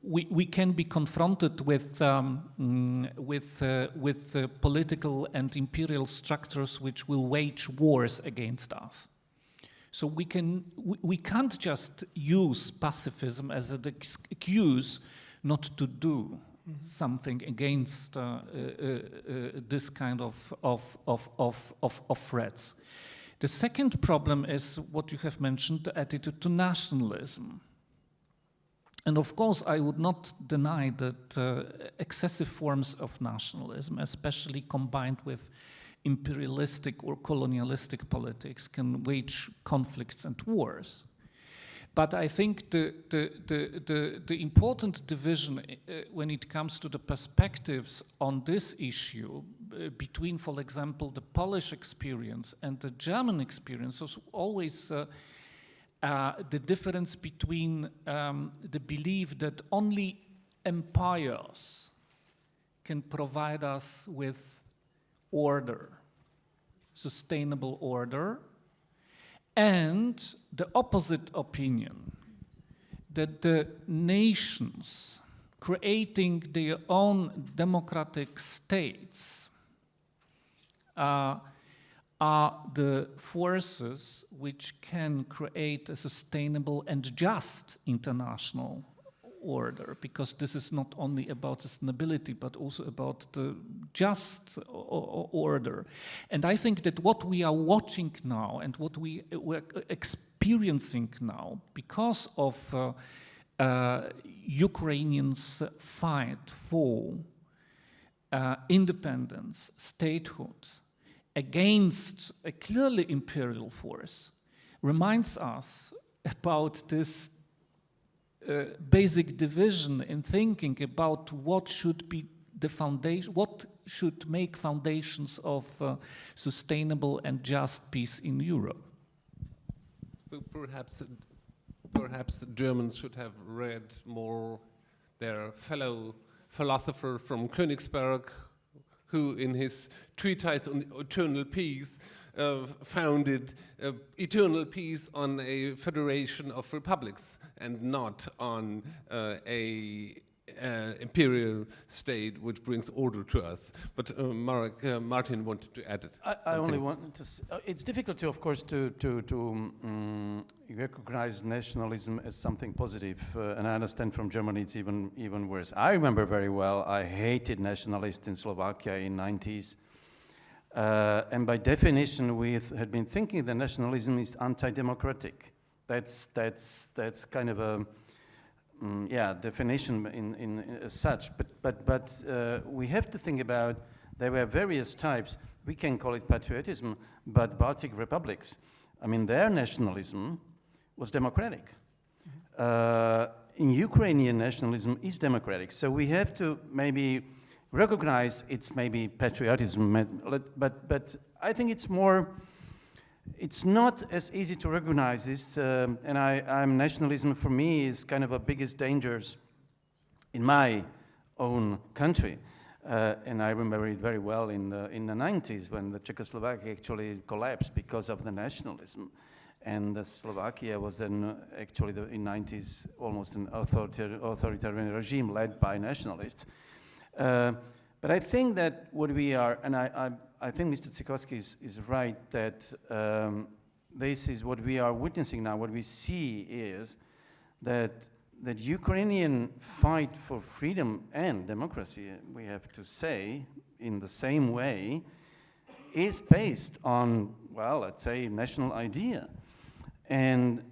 we can be confronted with political and imperial structures which will wage wars against us. So we can't just use pacifism as an excuse not to do something against this kind of threats. The second problem is what you have mentioned, the attitude to nationalism. And of course, I would not deny that excessive forms of nationalism, especially combined with imperialistic or colonialistic politics, can wage conflicts and wars. But I think the important division when it comes to the perspectives on this issue between, for example, the Polish experience and the German experience was always the difference between the belief that only empires can provide us with order, sustainable order, and the opposite opinion, that the nations creating their own democratic states are the forces which can create a sustainable and just international order, because this is not only about sustainability but also about the just order. And I think that what we are watching now and what we're experiencing now, because of Ukrainians' fight for independence, statehood, against a clearly imperial force, reminds us about this basic division in thinking about what should be the foundation, what should make foundations of sustainable and just peace in Europe. So perhaps the Germans should have read more their fellow philosopher from Königsberg, who in his treatise on eternal peace founded eternal peace on a federation of republics and not on a imperial state which brings order to us. But Martin wanted to add it. I only wanted to it's difficult to, of course, to recognize nationalism as something positive, and I understand from Germany it's even worse. I remember very well, I hated nationalists in Slovakia in 90s. And by definition, we had been thinking that nationalism is anti-democratic. That's kind of a definition in as such. But we have to think about there were various types. We can call it patriotism, but Baltic republics, I mean, their nationalism was democratic. In Ukrainian nationalism is democratic. So we have to maybe recognize it's maybe patriotism, but I think it's more, it's not as easy to recognize this, and nationalism for me is kind of a biggest dangers in my own country. And I remember it very well in the 90s when the Czechoslovakia actually collapsed because of the nationalism. And Slovakia was then actually in 90s almost an authoritarian regime led by nationalists. But I think that what we are, and I think Mr. Cichocki is right that this is what we are witnessing now. What we see is that Ukrainian fight for freedom and democracy, we have to say, in the same way, is based on, well, let's say, national idea. And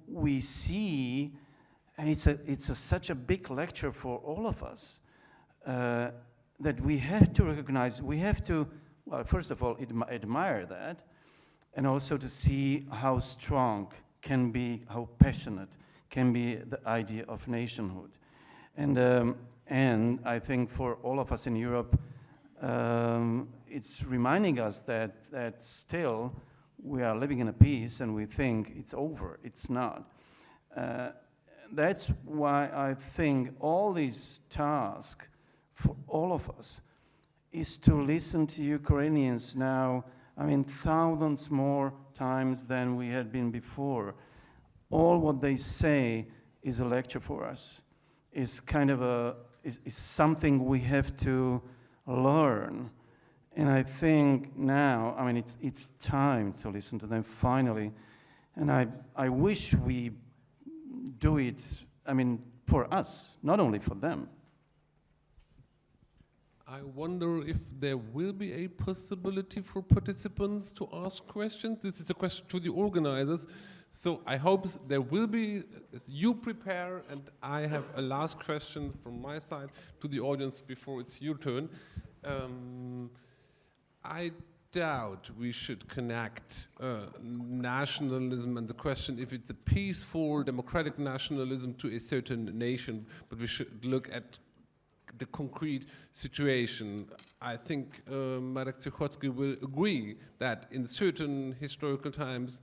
we see, and it's such a big lecture for all of us, that we have to recognize, we have to, well, first of all, admire that, and also to see how strong can be, how passionate can be the idea of nationhood. And I think for all of us in Europe, it's reminding us that still we are living in a peace and we think it's over. It's not. That's why I think all these tasks for all of us is to listen to Ukrainians now, I mean, thousands more times than we had been before. All what they say is a lecture for us. Is kind of is something we have to learn. And I think now, I mean, it's time to listen to them finally. And I wish we do it, I mean, for us, not only for them. I wonder if there will be a possibility for participants to ask questions. This is a question to the organizers. So I hope there will be, you prepare, and I have a last question from my side to the audience before it's your turn. I doubt we should connect nationalism and the question if it's a peaceful, democratic nationalism to a certain nation, but we should look at the concrete situation. I think Marek Cichocki will agree that in certain historical times,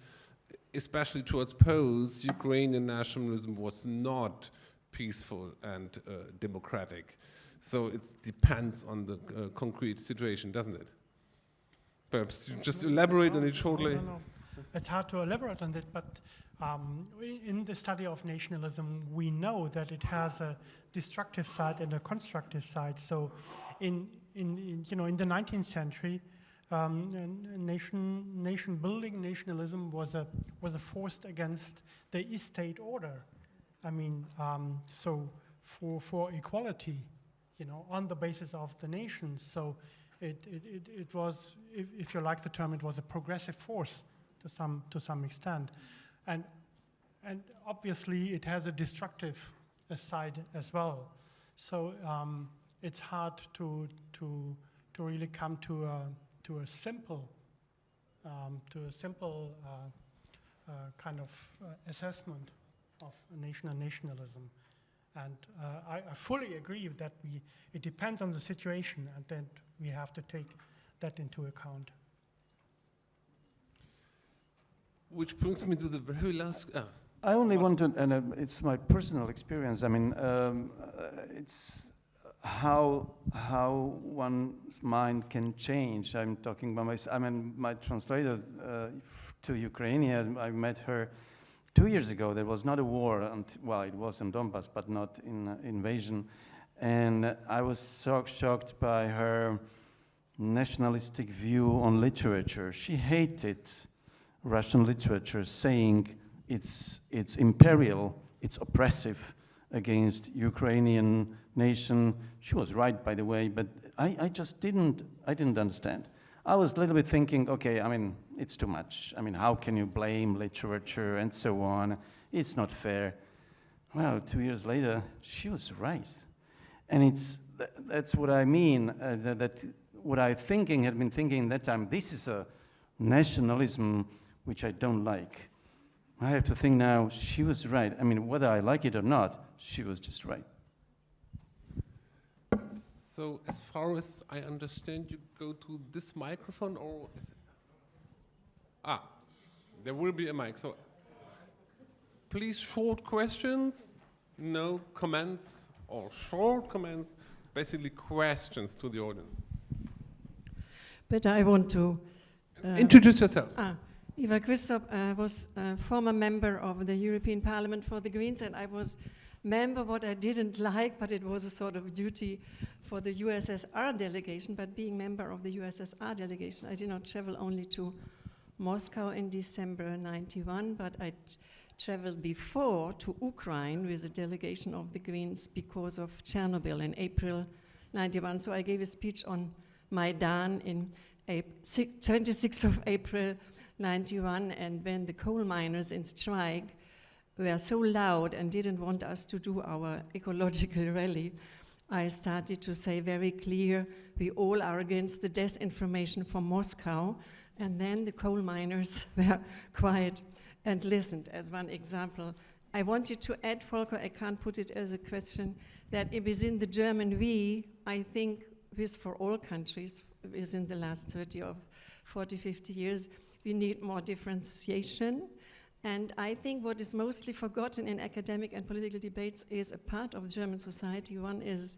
especially towards Poles, Ukrainian nationalism was not peaceful and democratic. So it depends on the concrete situation, doesn't it? Perhaps you just elaborate on it shortly. No. It's hard to elaborate on that, but in the study of nationalism, we know that it has a destructive side and a constructive side. So, in the 19th century, nation building nationalism was a force against the estate order. I mean, so for equality, on the basis of the nation. So it was, if you like the term, it was a progressive force to some extent, and obviously it has a destructive side as well. So it's hard to really come to a simple kind of assessment of nationalism. And I fully agree that it depends on the situation, and then we have to take that into account. Which brings me to the very last. I only want to, and it's my personal experience. I mean, it's how one's mind can change. I'm talking by myself. I mean, my translator to Ukrainian. I met her 2 years ago. There was not a war, well, it was in Donbass, but not in invasion. And I was so shocked by her nationalistic view on literature. She hated Russian literature, saying it's imperial, it's oppressive against Ukrainian nation. She was right, by the way, but I just didn't understand. I was a little bit thinking, okay, I mean, it's too much. I mean, how can you blame literature and so on? It's not fair. Well, 2 years later, she was right. And that's what I mean, that what I had been thinking that time, this is a nationalism which I don't like. I have to think now, she was right. I mean, whether I like it or not, she was just right. So as far as I understand, you go to this microphone, or is it? There will be a mic. So please, short questions, no comments, or short comments, basically questions to the audience. But I want to introduce yourself. Eva Christop was a former member of the European Parliament for the Greens, and I was member what I didn't like, but it was a sort of duty for the USSR delegation. But being member of the USSR delegation, I did not travel only to Moscow in December '91, but I traveled before to Ukraine with a delegation of the Greens because of Chernobyl in April '91. So I gave a speech on Maidan in 26th of April '91, and when the coal miners in strike were so loud and didn't want us to do our ecological rally, I started to say very clear, we all are against the disinformation from Moscow, and then the coal miners were quiet and listened, as one example. I wanted to add, Volker, I can't put it as a question, that within the German we, I think, with for all countries within the last 30 or 40, 50 years, we need more differentiation. And I think what is mostly forgotten in academic and political debates is a part of German society. One is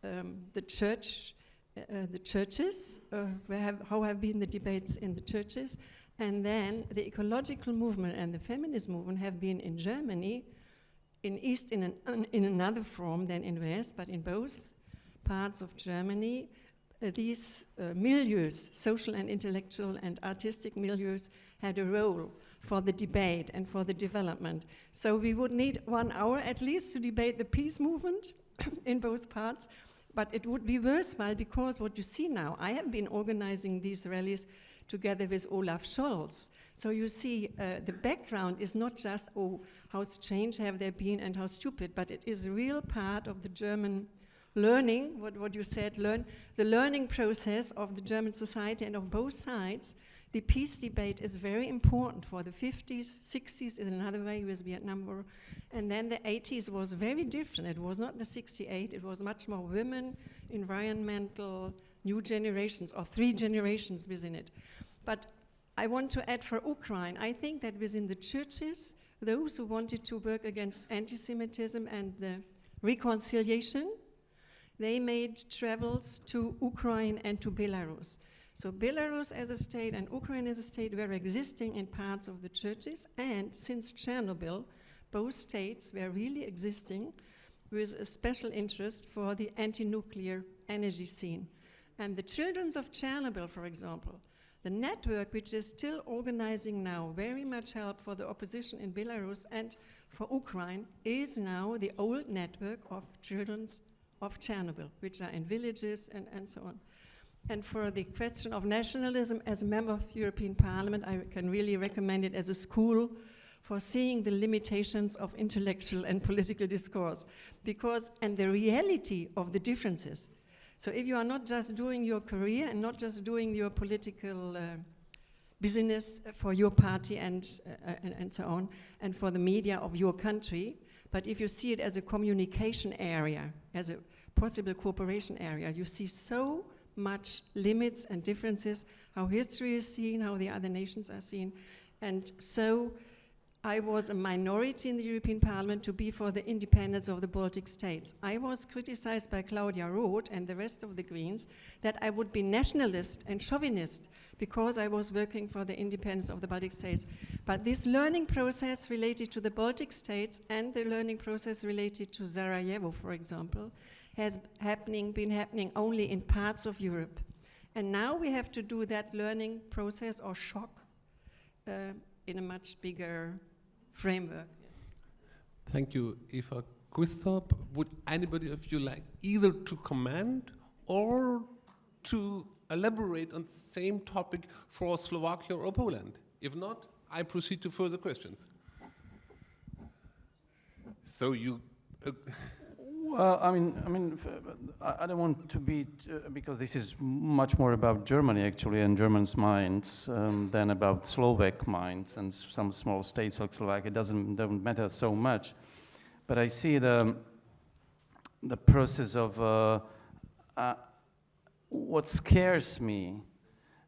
the church, the churches, how have been the debates in the churches, and then the ecological movement and the feminist movement have been in Germany, in East in another form than in West, but in both parts of Germany, these milieus, social and intellectual and artistic milieus, had a role for the debate and for the development. So we would need 1 hour at least to debate the peace movement in both parts, but it would be worthwhile because what you see now, I have been organizing these rallies together with Olaf Scholz. So you see the background is not just, oh, how strange have they been and how stupid, but it is a real part of the German learning, what you said, the learning process of the German society and of both sides. The peace debate is very important for the 50s, 60s in another way with Vietnam War. And then the 80s was very different. It was not the 68, it was much more women, environmental, new generations, or 3 generations within it. But I want to add for Ukraine, I think that within the churches, those who wanted to work against anti-Semitism and the reconciliation, they made travels to Ukraine and to Belarus. So Belarus as a state and Ukraine as a state were existing in parts of the churches, and since Chernobyl, both states were really existing with a special interest for the anti-nuclear energy scene. And the children of Chernobyl, for example, the network which is still organizing now very much help for the opposition in Belarus and for Ukraine is now the old network of children of Chernobyl, which are in villages and so on. And for the question of nationalism, as a member of European Parliament, I can really recommend it as a school for seeing the limitations of intellectual and political discourse, and the reality of the differences. So if you are not just doing your career and not just doing your political business for your party and so on, and for the media of your country, but if you see it as a communication area, as a possible cooperation area, you see so much limits and differences, how history is seen, how the other nations are seen. And so I was a minority in the European Parliament to be for the independence of the Baltic states. I was criticized by Claudia Roth and the rest of the Greens that I would be nationalist and chauvinist because I was working for the independence of the Baltic states. But this learning process related to the Baltic states and the learning process related to Sarajevo, for example, has been happening only in parts of Europe. And now we have to do that learning process or shock in a much bigger framework. Yes. Thank you, Eva Christop. Would anybody of you like either to comment or to elaborate on the same topic for Slovakia or Poland? If not, I proceed to further questions. So you... Well, I don't want to be, because this is much more about Germany actually and Germans' minds than about Slovak minds and some small states like Slovakia. It doesn't matter so much, but I see the process of what scares me,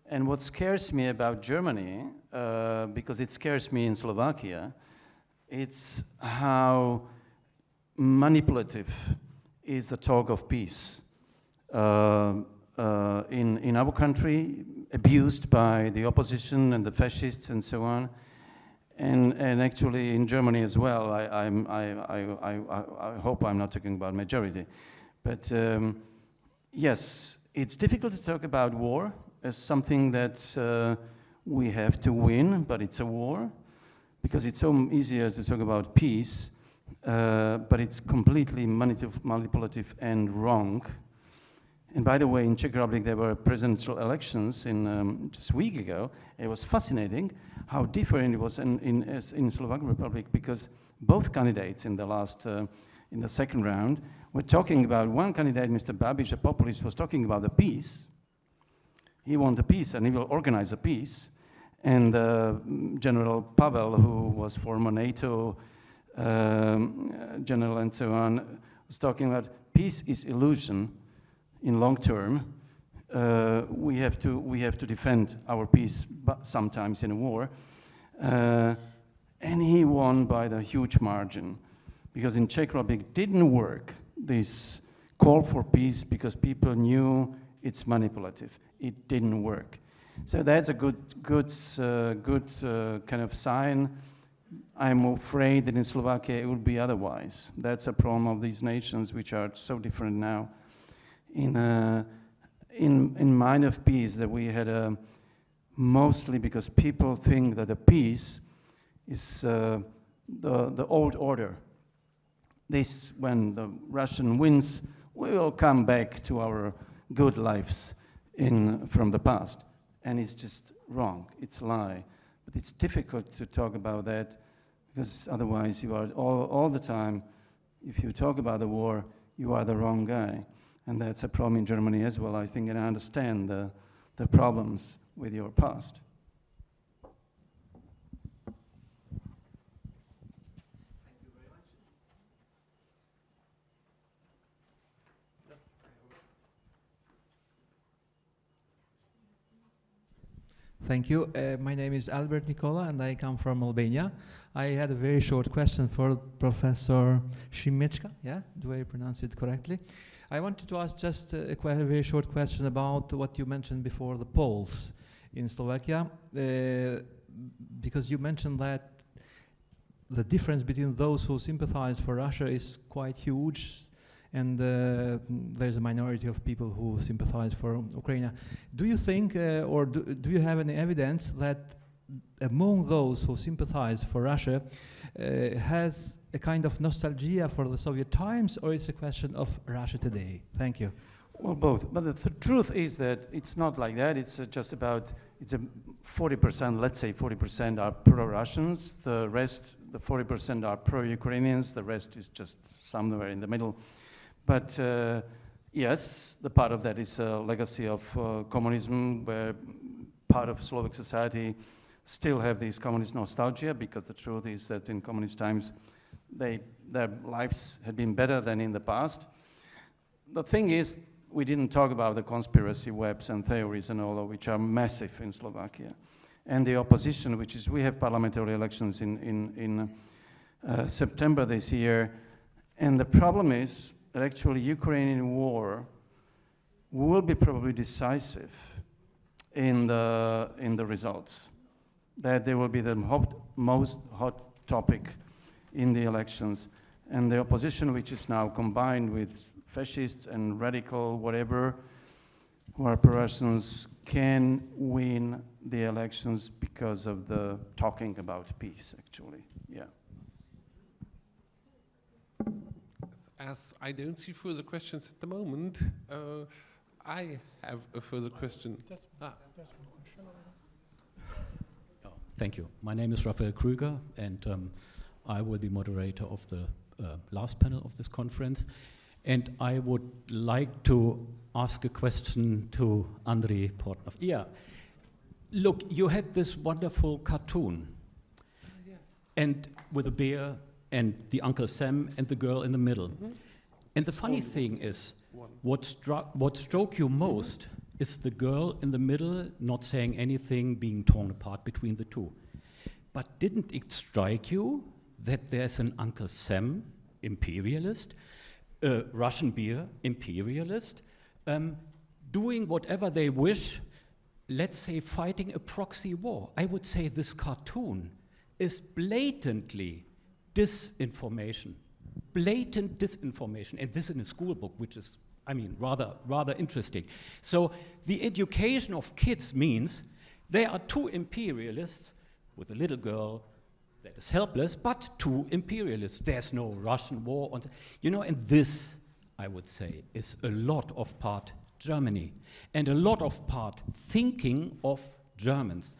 and what scares me about Germany, because it scares me in Slovakia, it's how manipulative is the talk of peace. In our country, abused by the opposition and the fascists and so on, and actually in Germany as well. I hope I'm not talking about majority, but yes, it's difficult to talk about war as something that we have to win, but it's a war, because it's so easier to talk about peace, but it's completely manipulative and wrong. And by the way, in Czech Republic, there were presidential elections just a week ago. It was fascinating how different it was in Slovak Republic, because both candidates in the second round were talking about, one candidate, Mr. Babiš, a populist, was talking about the peace. He wants the peace and he will organize a peace. And General Pavel, who was former NATO general and so on, was talking about peace is illusion. In long term, we have to defend our peace, but sometimes in a war. And he won by the huge margin, because in Czech Republic didn't work this call for peace, because people knew it's manipulative. It didn't work. So that's a good kind of sign. I'm afraid that in Slovakia it would be otherwise. That's a problem of these nations, which are so different now. In Mind of Peace, that we had mostly because people think that the peace is the old order. This, when the Russian wins, we will come back to our good lives from the past. And it's just wrong, it's a lie. But it's difficult to talk about that, because otherwise you are all the time, if you talk about the war, you are the wrong guy. And that's a problem in Germany as well, I think, and I understand the problems with your past. Thank you. My name is Albert Nicola, and I come from Albania. I had a very short question for Professor Šimečka. Yeah, do I pronounce it correctly? I wanted to ask just a very short question about what you mentioned before, the Poles in Slovakia, because you mentioned that the difference between those who sympathize for Russia is quite huge, and there's a minority of people who sympathize for Ukraine. Do you think, or do you have any evidence that among those who sympathize for Russia has a kind of nostalgia for the Soviet times, or is it a question of Russia today? Thank you. Well, both. But the truth is that it's not like that. It's just about, it's a 40%, let's say 40% are pro-Russians. The rest, the 40% are pro-Ukrainians. The rest is just somewhere in the middle. But yes, the part of that is a legacy of communism, where part of Slovak society still have this communist nostalgia, because the truth is that in communist times, their lives had been better than in the past. The thing is, we didn't talk about the conspiracy webs and theories and all of which are massive in Slovakia. And the opposition, which is, we have parliamentary elections in September this year. And the problem is that actually Ukrainian war will be probably decisive in the results. That they will be the most hot topic in the elections. And the opposition, which is now combined with fascists and radical whatever, who are pro-Russians, can win the elections because of the talking about peace, actually, yeah. As I don't see further questions at the moment, I have a further question. Thank you. My name is Raphael Krüger, and I will be moderator of the last panel of this conference. And I would like to ask a question to Andrei Portnov. Yeah, look, you had this wonderful cartoon, and with a bear and the Uncle Sam and the girl in the middle. Mm-hmm. And the funny thing is, what struck you most is the girl in the middle not saying anything, being torn apart between the two. But didn't it strike you that there's an Uncle Sam, imperialist, Russian beer, imperialist, doing whatever they wish, let's say fighting a proxy war? I would say this cartoon is blatantly disinformation, blatant disinformation, and this in a school book, which is, I mean, rather interesting. So the education of kids means there are two imperialists with a little girl that is helpless, but two imperialists. There's no Russian war, and this, I would say, is a lot of part Germany, and a lot of part thinking of Germans.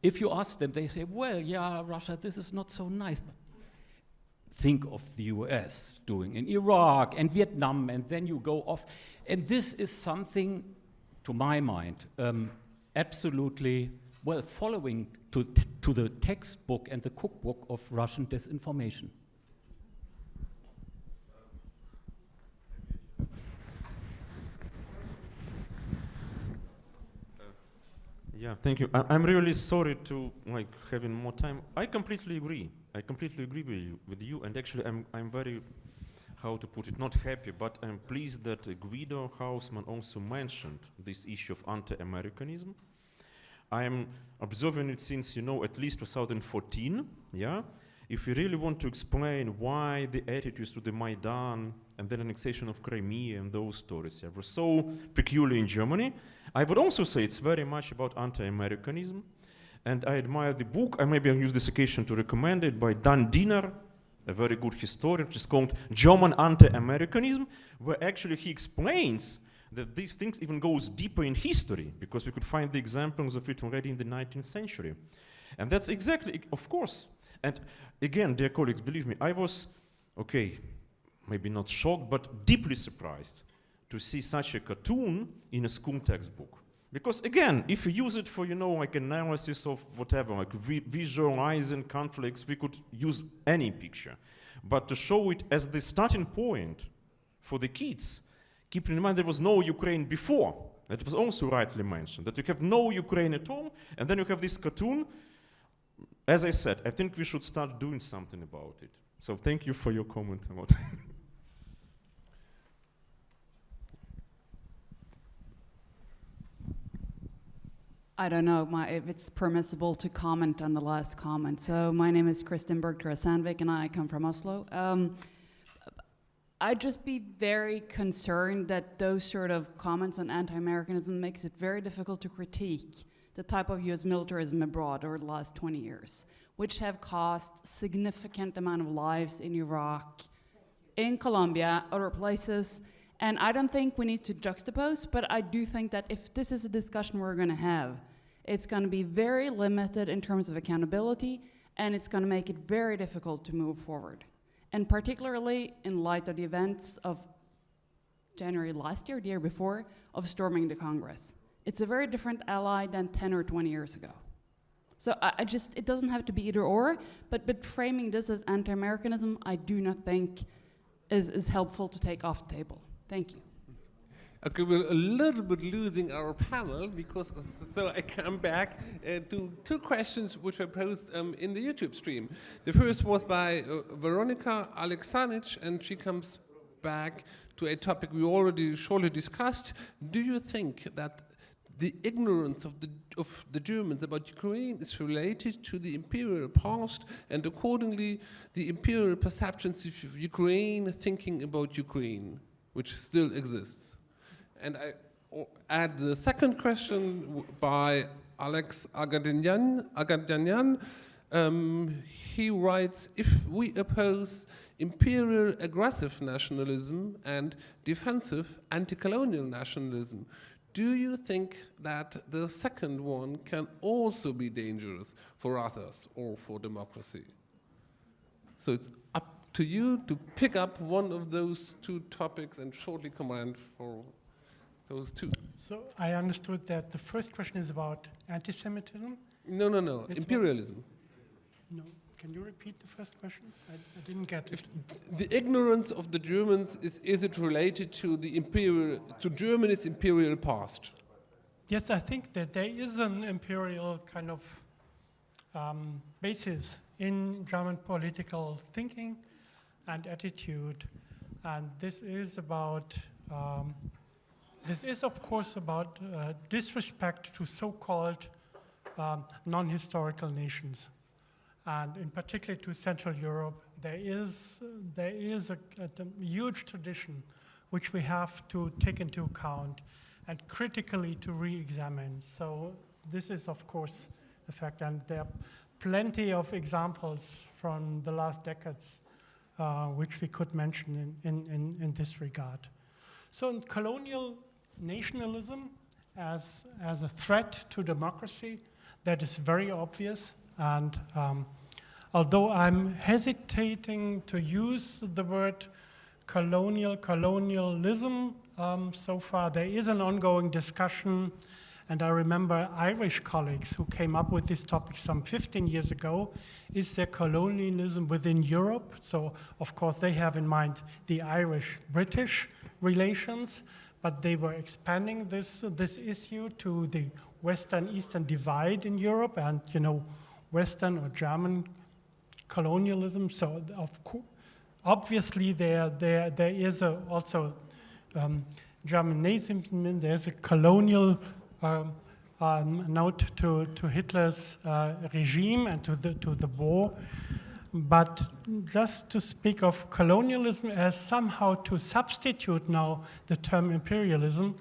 If you ask them, they say, well, yeah, Russia, this is not so nice, but think of the US doing in Iraq and Vietnam, and then you go off. And this is something, to my mind, absolutely, well, following to the textbook and the cookbook of Russian disinformation. Yeah, thank you. I'm really sorry to having more time. I completely agree. I completely agree with you. And actually, I'm very, how to put it, not happy, but I'm pleased that Guido Hausmann also mentioned this issue of anti-Americanism. I'm observing it since, at least 2014, yeah? If you really want to explain why the attitudes to the Maidan and then annexation of Crimea and those stories were so peculiar in Germany, I would also say it's very much about anti-Americanism. And I admire the book, I'll use this occasion to recommend it, by Dan Diener, a very good historian, which is called German Anti-Americanism, where actually he explains that these things even goes deeper in history, because we could find the examples of it already in the 19th century. And that's exactly, of course. And again, dear colleagues, believe me, I was, maybe not shocked, but deeply surprised to see such a cartoon in a school textbook. Because again, if you use it for, analysis of whatever, visualizing conflicts, we could use any picture. But to show it as the starting point for the kids, keeping in mind there was no Ukraine before. That was also rightly mentioned, that you have no Ukraine at all, and then you have this cartoon. As I said, I think we should start doing something about it. So thank you for your comment about it. I don't know if it's permissible to comment on the last comment. So my name is Kristin Bergtra-Sandvik, and I come from Oslo. I'd just be very concerned that those sort of comments on anti-Americanism makes it very difficult to critique the type of US militarism abroad over the last 20 years, which have cost significant amount of lives in Iraq, in Colombia, other places. And I don't think we need to juxtapose, but I do think that if this is a discussion we're gonna have, it's gonna be very limited in terms of accountability, and it's gonna make it very difficult to move forward. And particularly in light of the events of January last year, the year before, of storming the Congress. It's a very different ally than 10 or 20 years ago. So it doesn't have to be either or, but framing this as anti-Americanism, I do not think is helpful to take off the table. Thank you. Okay, we're a little bit losing our panel, because so I come back to two questions which were posed in the YouTube stream. The first was by Veronika Aleksanic, and she comes back to a topic we already shortly discussed. Do you think that the ignorance of the Germans about Ukraine is related to the imperial past, and accordingly the imperial perceptions of Ukraine thinking about Ukraine, which still exists? And I add the second question by Alex Agadjanyan. He writes, if we oppose imperial aggressive nationalism and defensive anti-colonial nationalism, do you think that the second one can also be dangerous for others or for democracy? So it's up to you to pick up one of those two topics and shortly comment for those two. So I understood that the first question is about anti-Semitism? No. It's imperialism. No. Can you repeat the first question? I didn't get it. The ignorance of the Germans, is it related to Germany's imperial past? Yes, I think that there is an imperial kind of basis in German political thinking and attitude, and this is about of course about disrespect to so-called non-historical nations, and in particular to Central Europe. There is a huge tradition which we have to take into account and critically to re-examine. So this is of course a fact, and there are plenty of examples from the last decades which we could mention in this regard. So in colonial nationalism as a threat to democracy, that is very obvious, and although I'm hesitating to use the word colonialism so far, there is an ongoing discussion, and I remember Irish colleagues who came up with this topic some 15 years ago. Is there colonialism within Europe? So of course they have in mind the Irish-British relations, but they were expanding this issue to the Western-Eastern divide in Europe, and Western or German colonialism. So obviously there is also German nazism. There's a colonial note to Hitler's regime and to the war. But just to speak of colonialism as somehow to substitute now the term imperialism,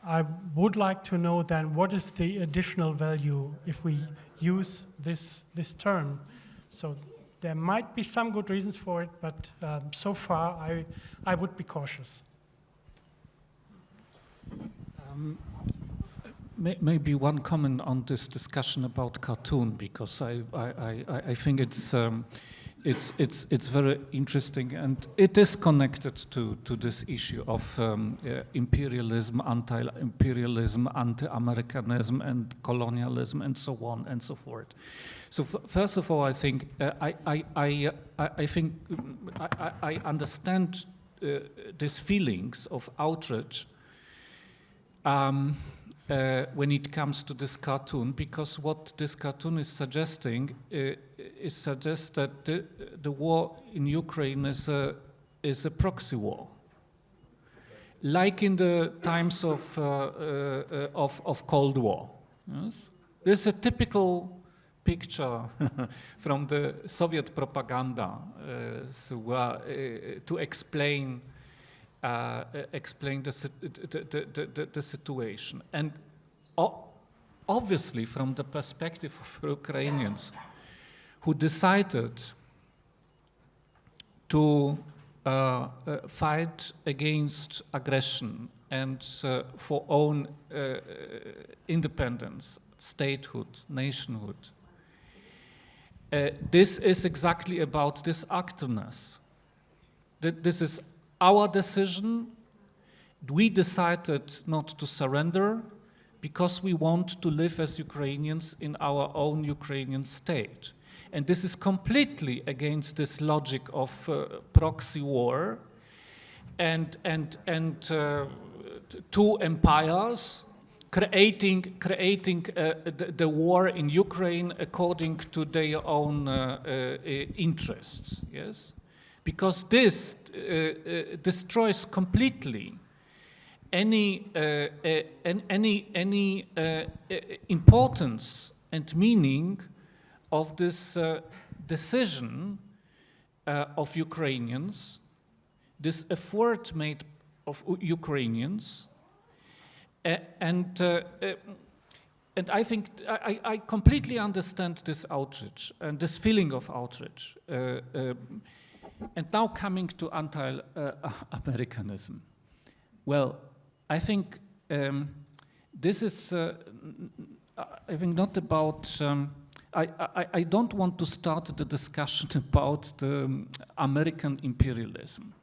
I would like to know then what is the additional value if we use this term. So there might be some good reasons for it, but so far I would be cautious. Maybe one comment on this discussion about cartoon, because I think it's very interesting, and it is connected to this issue of imperialism, anti-imperialism, anti-Americanism, and colonialism, and so on and so forth. So first of all, I think I understand these feelings of outrage when it comes to this cartoon, because what this cartoon is suggesting suggests that the war in Ukraine is a proxy war, like in the times of Cold War. Yes? There's a typical picture from the Soviet propaganda to explain the situation. And obviously, from the perspective of Ukrainians who decided to fight against aggression and for own independence, statehood, nationhood, this is exactly about this activeness. This is our decision. We decided not to surrender because we want to live as Ukrainians in our own Ukrainian state. And this is completely against this logic of proxy war and two empires creating the war in Ukraine according to their own interests. Yes. Because this destroys completely any importance and meaning of this decision of Ukrainians, this effort made of Ukrainians, and I think I completely understand this outrage and this feeling of outrage. And now coming to anti-Americanism. Well, I think this is, I think not about, I don't want to start the discussion about the American imperialism,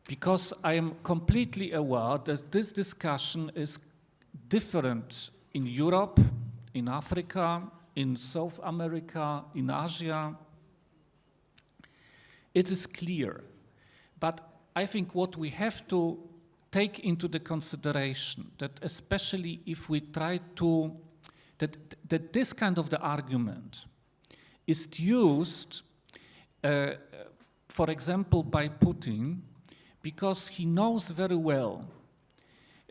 because I am completely aware that this discussion is different in Europe, in Africa, in South America, in Asia. It is clear. But I think what we have to take into the consideration, that especially if we try to, that this kind of the argument is used, for example, by Putin, because he knows very well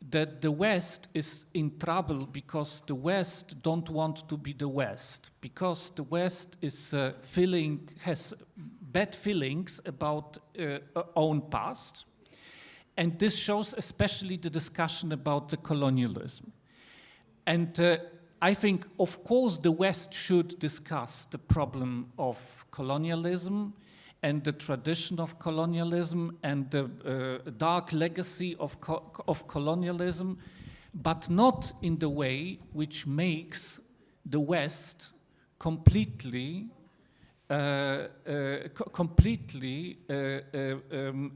that the West is in trouble because the West don't want to be the West, because the West is has bad feelings about own past, and this shows especially the discussion about the colonialism. And I think, of course, the West should discuss the problem of colonialism and the tradition of colonialism and the dark legacy of colonialism, but not in the way which makes the West completely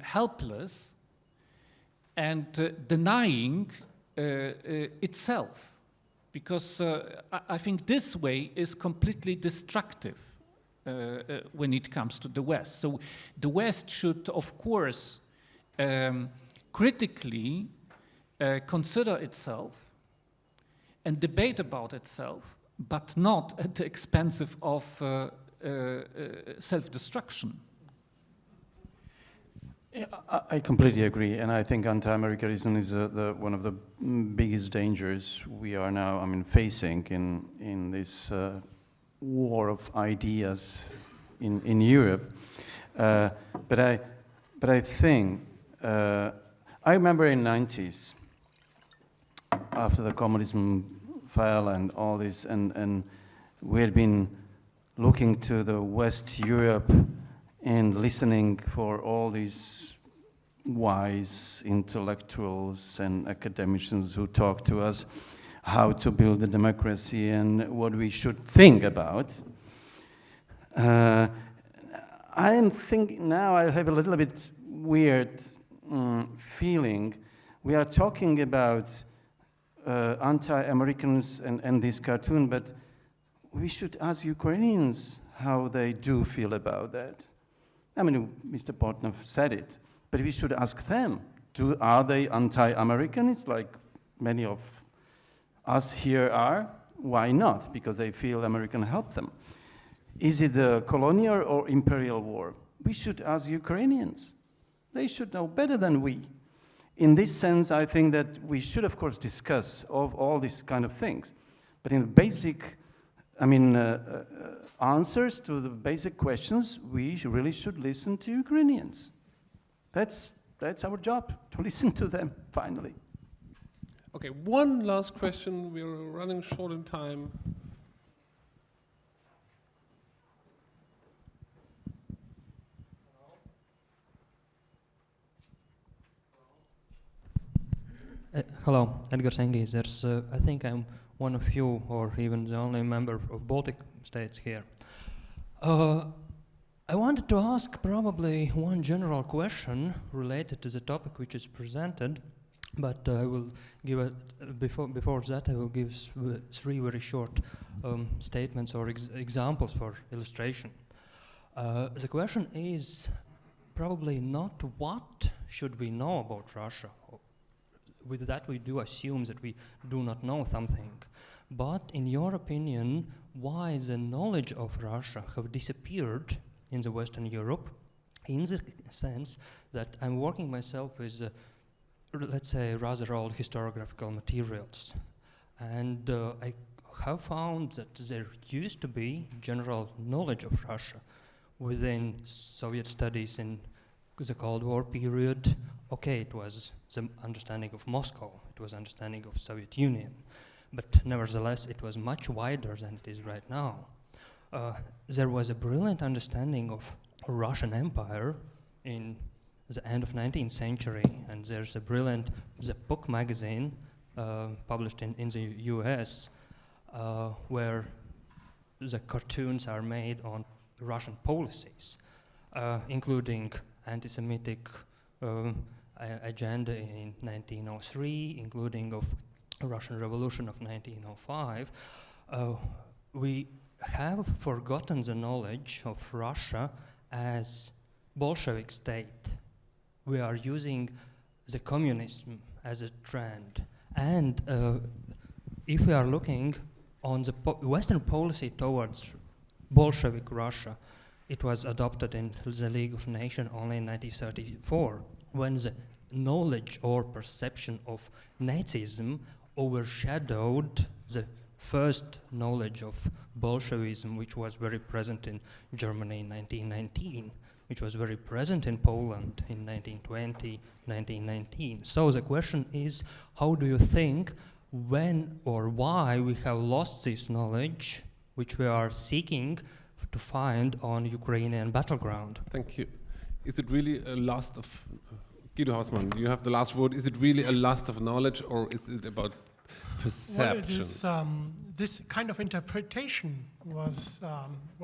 helpless and denying itself. Because I think this way is completely destructive when it comes to the West. So the West should, of course, critically consider itself and debate about itself, but not at the expense of self-destruction. Yeah, I completely agree, and I think anti-Americanism is one of the biggest dangers we are now, facing in this war of ideas in Europe. But I think I remember in the 90s, after the communism fell and all this, and we had been looking to the West Europe and listening for all these wise intellectuals and academicians who talk to us how to build a democracy and what we should think about. I am thinking now, I have a little bit weird feeling. We are talking about anti-Americans and this cartoon, but we should ask Ukrainians how they do feel about that. Mr. Portnoy said it, but we should ask them, are they anti-Americans like many of us here are? Why not? Because they feel American helped them. Is it a colonial or imperial war? We should ask Ukrainians. They should know better than we. In this sense, I think that we should, of course, discuss all these kind of things. But in the basic, answers to the basic questions, we really should listen to Ukrainians. That's our job, to listen to them, finally. Okay, one last question. We're running short in time. Hello, Edgar Sengi. I think I'm one of you, or even the only member of Baltic states here. I wanted to ask probably one general question related to the topic which is presented, but I will give it, before that I will give three very short statements or examples for illustration. The question is probably not what should we know about Russia. With that we do assume that we do not know something. But in your opinion, why the knowledge of Russia have disappeared in the Western Europe, in the sense that I'm working myself with, let's say, rather old historiographical materials. And I have found that there used to be general knowledge of Russia within Soviet studies in the Cold War period. Okay, it was the understanding of Moscow, it was understanding of Soviet Union, but nevertheless it was much wider than it is right now. There was a brilliant understanding of Russian Empire in the end of 19th century, and there's a brilliant book magazine published in the US where the cartoons are made on Russian policies, including anti-Semitic agenda in 1903, including of Russian Revolution of 1905, we have forgotten the knowledge of Russia as Bolshevik state. We are using the communism as a trend. And if we are looking on the Western policy towards Bolshevik Russia, it was adopted in the League of Nations only in 1934, when the knowledge or perception of Nazism overshadowed the first knowledge of Bolshevism, which was very present in Germany in 1919, which was very present in Poland in 1920, 1919. So the question is, how do you think, when or why we have lost this knowledge, which we are seeking to find on Ukrainian battleground? Thank you. Is it really a loss of, Guido Hausmann, you have the last word, is it really a loss of knowledge, or is it about perception? Well, it is, this kind of interpretation was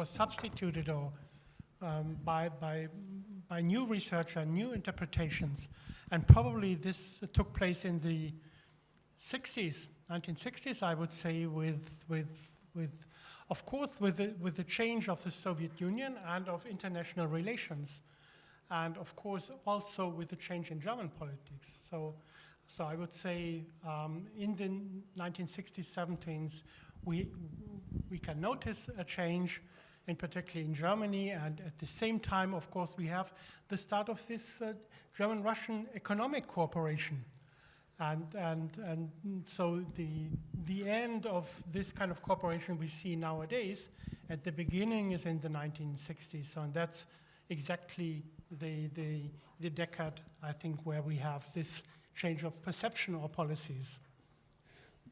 substituted or by new research and new interpretations, and probably this took place in the 1960s, I would say, of course, with the change of the Soviet Union and of international relations, and of course also with the change in German politics. So I would say in the 1960s, 70s, we can notice a change, in particular in Germany, and at the same time, of course, we have the start of this German-Russian economic cooperation. And so the end of this kind of cooperation we see nowadays, at the beginning, is in the 1960s. So and that's exactly the decade, I think, where we have this change of perception or policies.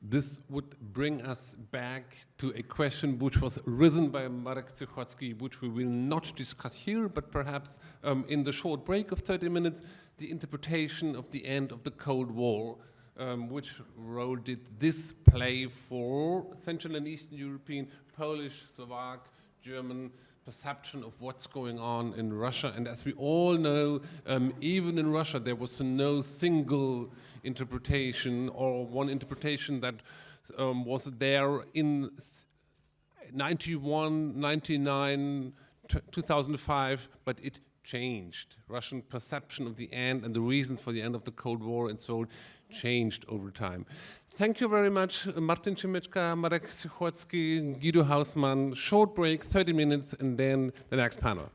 This would bring us back to a question which was risen by Marek Cichocki, which we will not discuss here, but perhaps in the short break of 30 minutes, the interpretation of the end of the Cold War. Which role did this play for Central and Eastern European, Polish, Slovak, German perception of what's going on in Russia? And as we all know, even in Russia, there was no single interpretation or one interpretation that was there in 91, 99, 2005, but it changed. Russian perception of the end and the reasons for the end of the Cold War and so on changed over time. Thank you very much, Martin Šimečka, Marek Cichocki, Guido Hausmann. Short break, 30 minutes, and then the next panel.